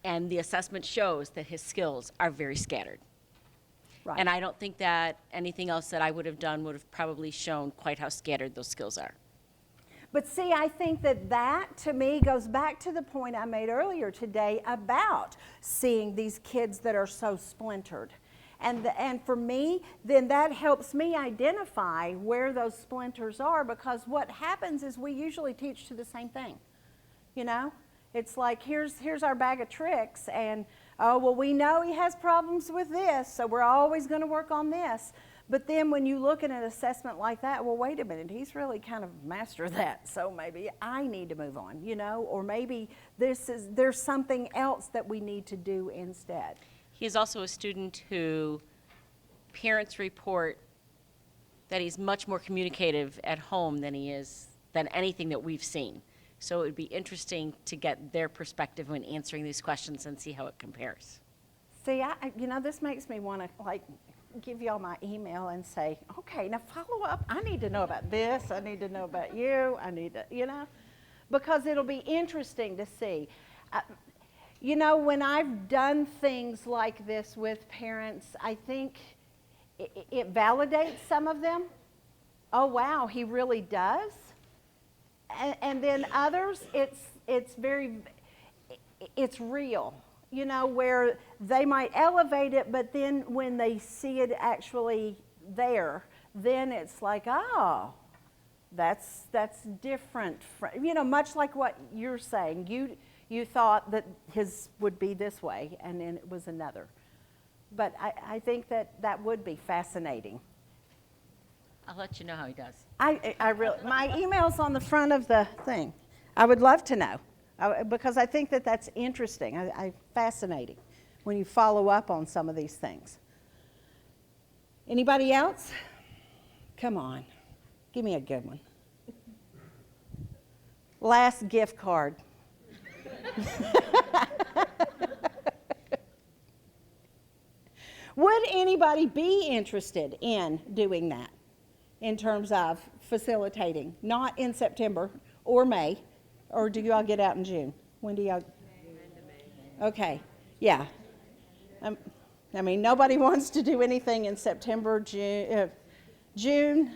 and the assessment shows that his skills are very scattered. Right. And I don't think that anything else that I would have done would have probably shown quite how scattered those skills are. But see, I think that to me goes back to the point I made earlier today about seeing these kids that are so splintered. And for me, then that helps me identify where those splinters are, because what happens is we usually teach to the same thing. You know? It's like, here's our bag of tricks, and oh, well, we know he has problems with this, so we're always going to work on this. But then when you look at an assessment like that, well, wait a minute, he's really kind of mastered that, so maybe I need to move on, you know, or maybe there's something else that we need to do instead. He is also a student who parents report that he's much more communicative at home than anything that we've seen. So it would be interesting to get their perspective when answering these questions and see how it compares. See, this makes me want to give y'all my email and say, okay, now follow up. I need to know about this. I need to know about you. I need to, because it'll be interesting to see. When I've done things like this with parents, I think it validates some of them. Oh, wow, he really does. And then others, it's real, where they might elevate it, but then when they see it actually there, then it's like, oh, that's different. Much like what you're saying. You thought that his would be this way, and then it was another. But I think that would be fascinating. I'll let you know how he does. My email's on the front of the thing. I would love to know, because I think that's interesting. Fascinating. when you follow up on some of these things. Anybody else? Come on, give me a good one. Last gift card. Would anybody be interested in doing that in terms of facilitating? Not in September or May, or do y'all get out in June? When do y'all? Okay, yeah. I mean, nobody wants to do anything in September, June,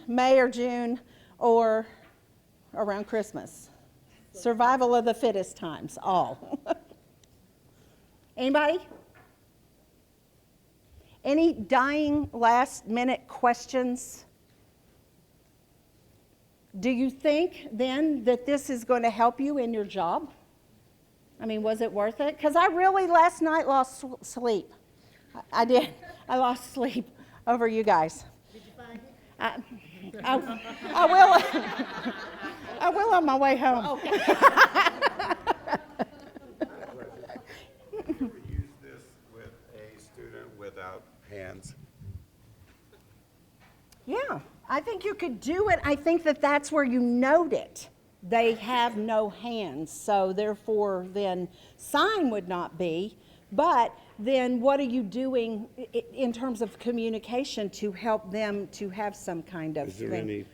May or June, or around Christmas. Survival of the fittest times, all. Anybody? Any dying last minute questions? Do you think then that this is going to help you in your job? I mean, was it worth it? Because I really last night lost sleep. I did. I lost sleep over you guys. Did you find it? I will. I will on my way home. Okay. Could we use this with a student without hands? Yeah, I think you could do it. I think that that's where you note it. They have no hands, so therefore then sign would not be. But then what are you doing in terms of communication to help them to have some kind of Is there thing? any?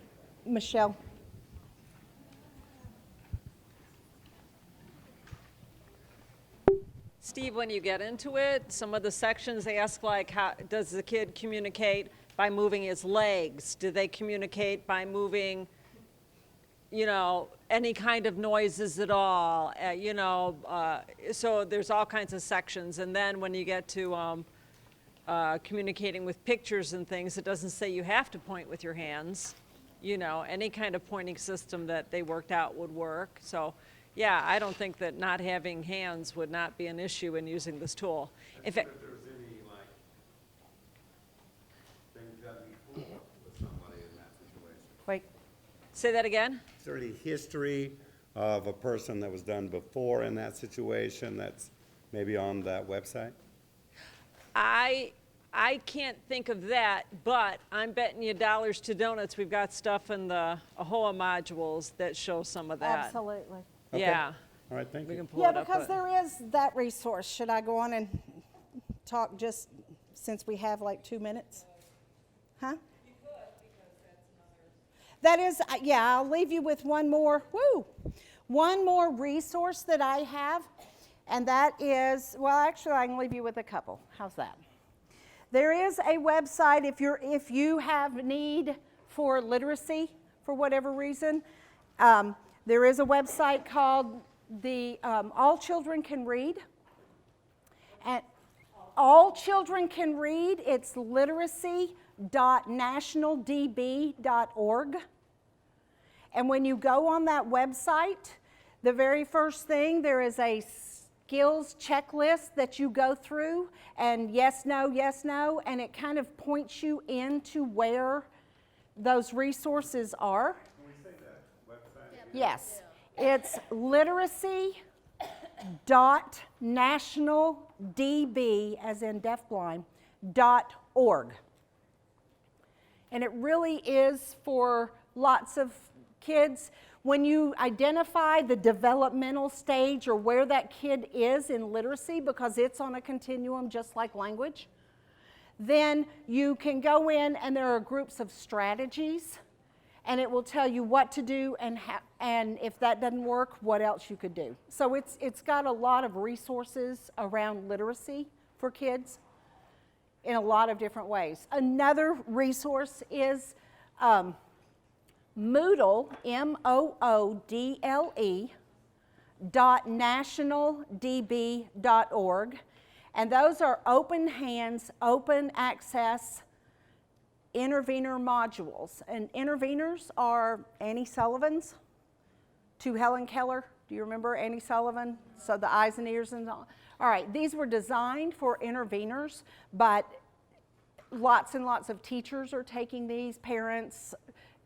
Michelle? Steve, when you get into it, some of the sections ask like, how does the kid communicate by moving his legs? Do they communicate by moving, you know, any kind of noises at all? So there's all kinds of sections. And then when you get to communicating with pictures and things, it doesn't say you have to point with your hands. You know, any kind of pointing system that they worked out would work. So yeah, I don't think that not having hands would not be an issue in using this tool. If there's any, like, things done before with somebody in that situation? Wait. Say that again? Is there any history of a person that was done before in that situation that's maybe on that website? I can't think of that, but I'm betting you dollars to donuts we've got stuff in the AHOA modules that show some of that. Absolutely. Okay. Yeah. All right, thank you. We can pull Yeah, it up, because but- there is that resource. Should I go on and talk just since we have like 2 minutes? Huh? That is, yeah, I'll leave you with one more resource that I have, and that is, well, actually, I can leave you with a couple. How's that? There is a website if you have need for literacy for whatever reason. There is a website called the All Children Can Read. And All Children Can Read. It's literacy.nationaldb.org. And when you go on that website, the very first thing, there is a skills checklist that you go through, and yes, no, and it kind of points you into where those resources are. Can we say that website? Yes, it's literacy.nationaldb, as in deafblind.org. And it really is for lots of kids. When you identify the developmental stage or where that kid is in literacy, because it's on a continuum just like language, then you can go in and there are groups of strategies, and it will tell you what to do and if that doesn't work, what else you could do. So it's got a lot of resources around literacy for kids in a lot of different ways. Another resource is Moodle, MOODLE, .nationaldb.org, and those are open hands, open access intervener modules. And interveners are Annie Sullivan's to Helen Keller. Do you remember Annie Sullivan? So the eyes and ears and all. All right, these were designed for interveners, but lots and lots of teachers are taking these, parents,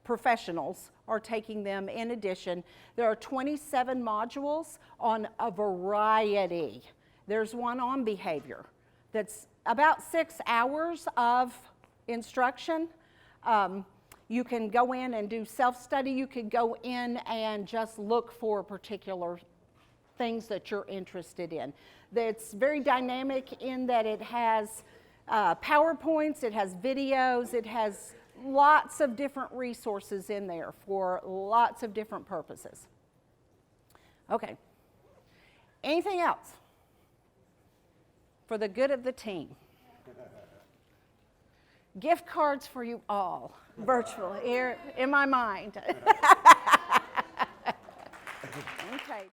professionals are taking them. In addition, there are 27 modules on a variety. There's one on behavior. that's about 6 hours of instruction. You can go in and do self-study. You could go in and just look for particular things that you're interested in. It's very dynamic in that it has PowerPoints, it has videos, it has lots of different resources in there for lots of different purposes. Okay. Anything else for the good of the team? Gift cards for you all, virtually, here in my mind. Okay.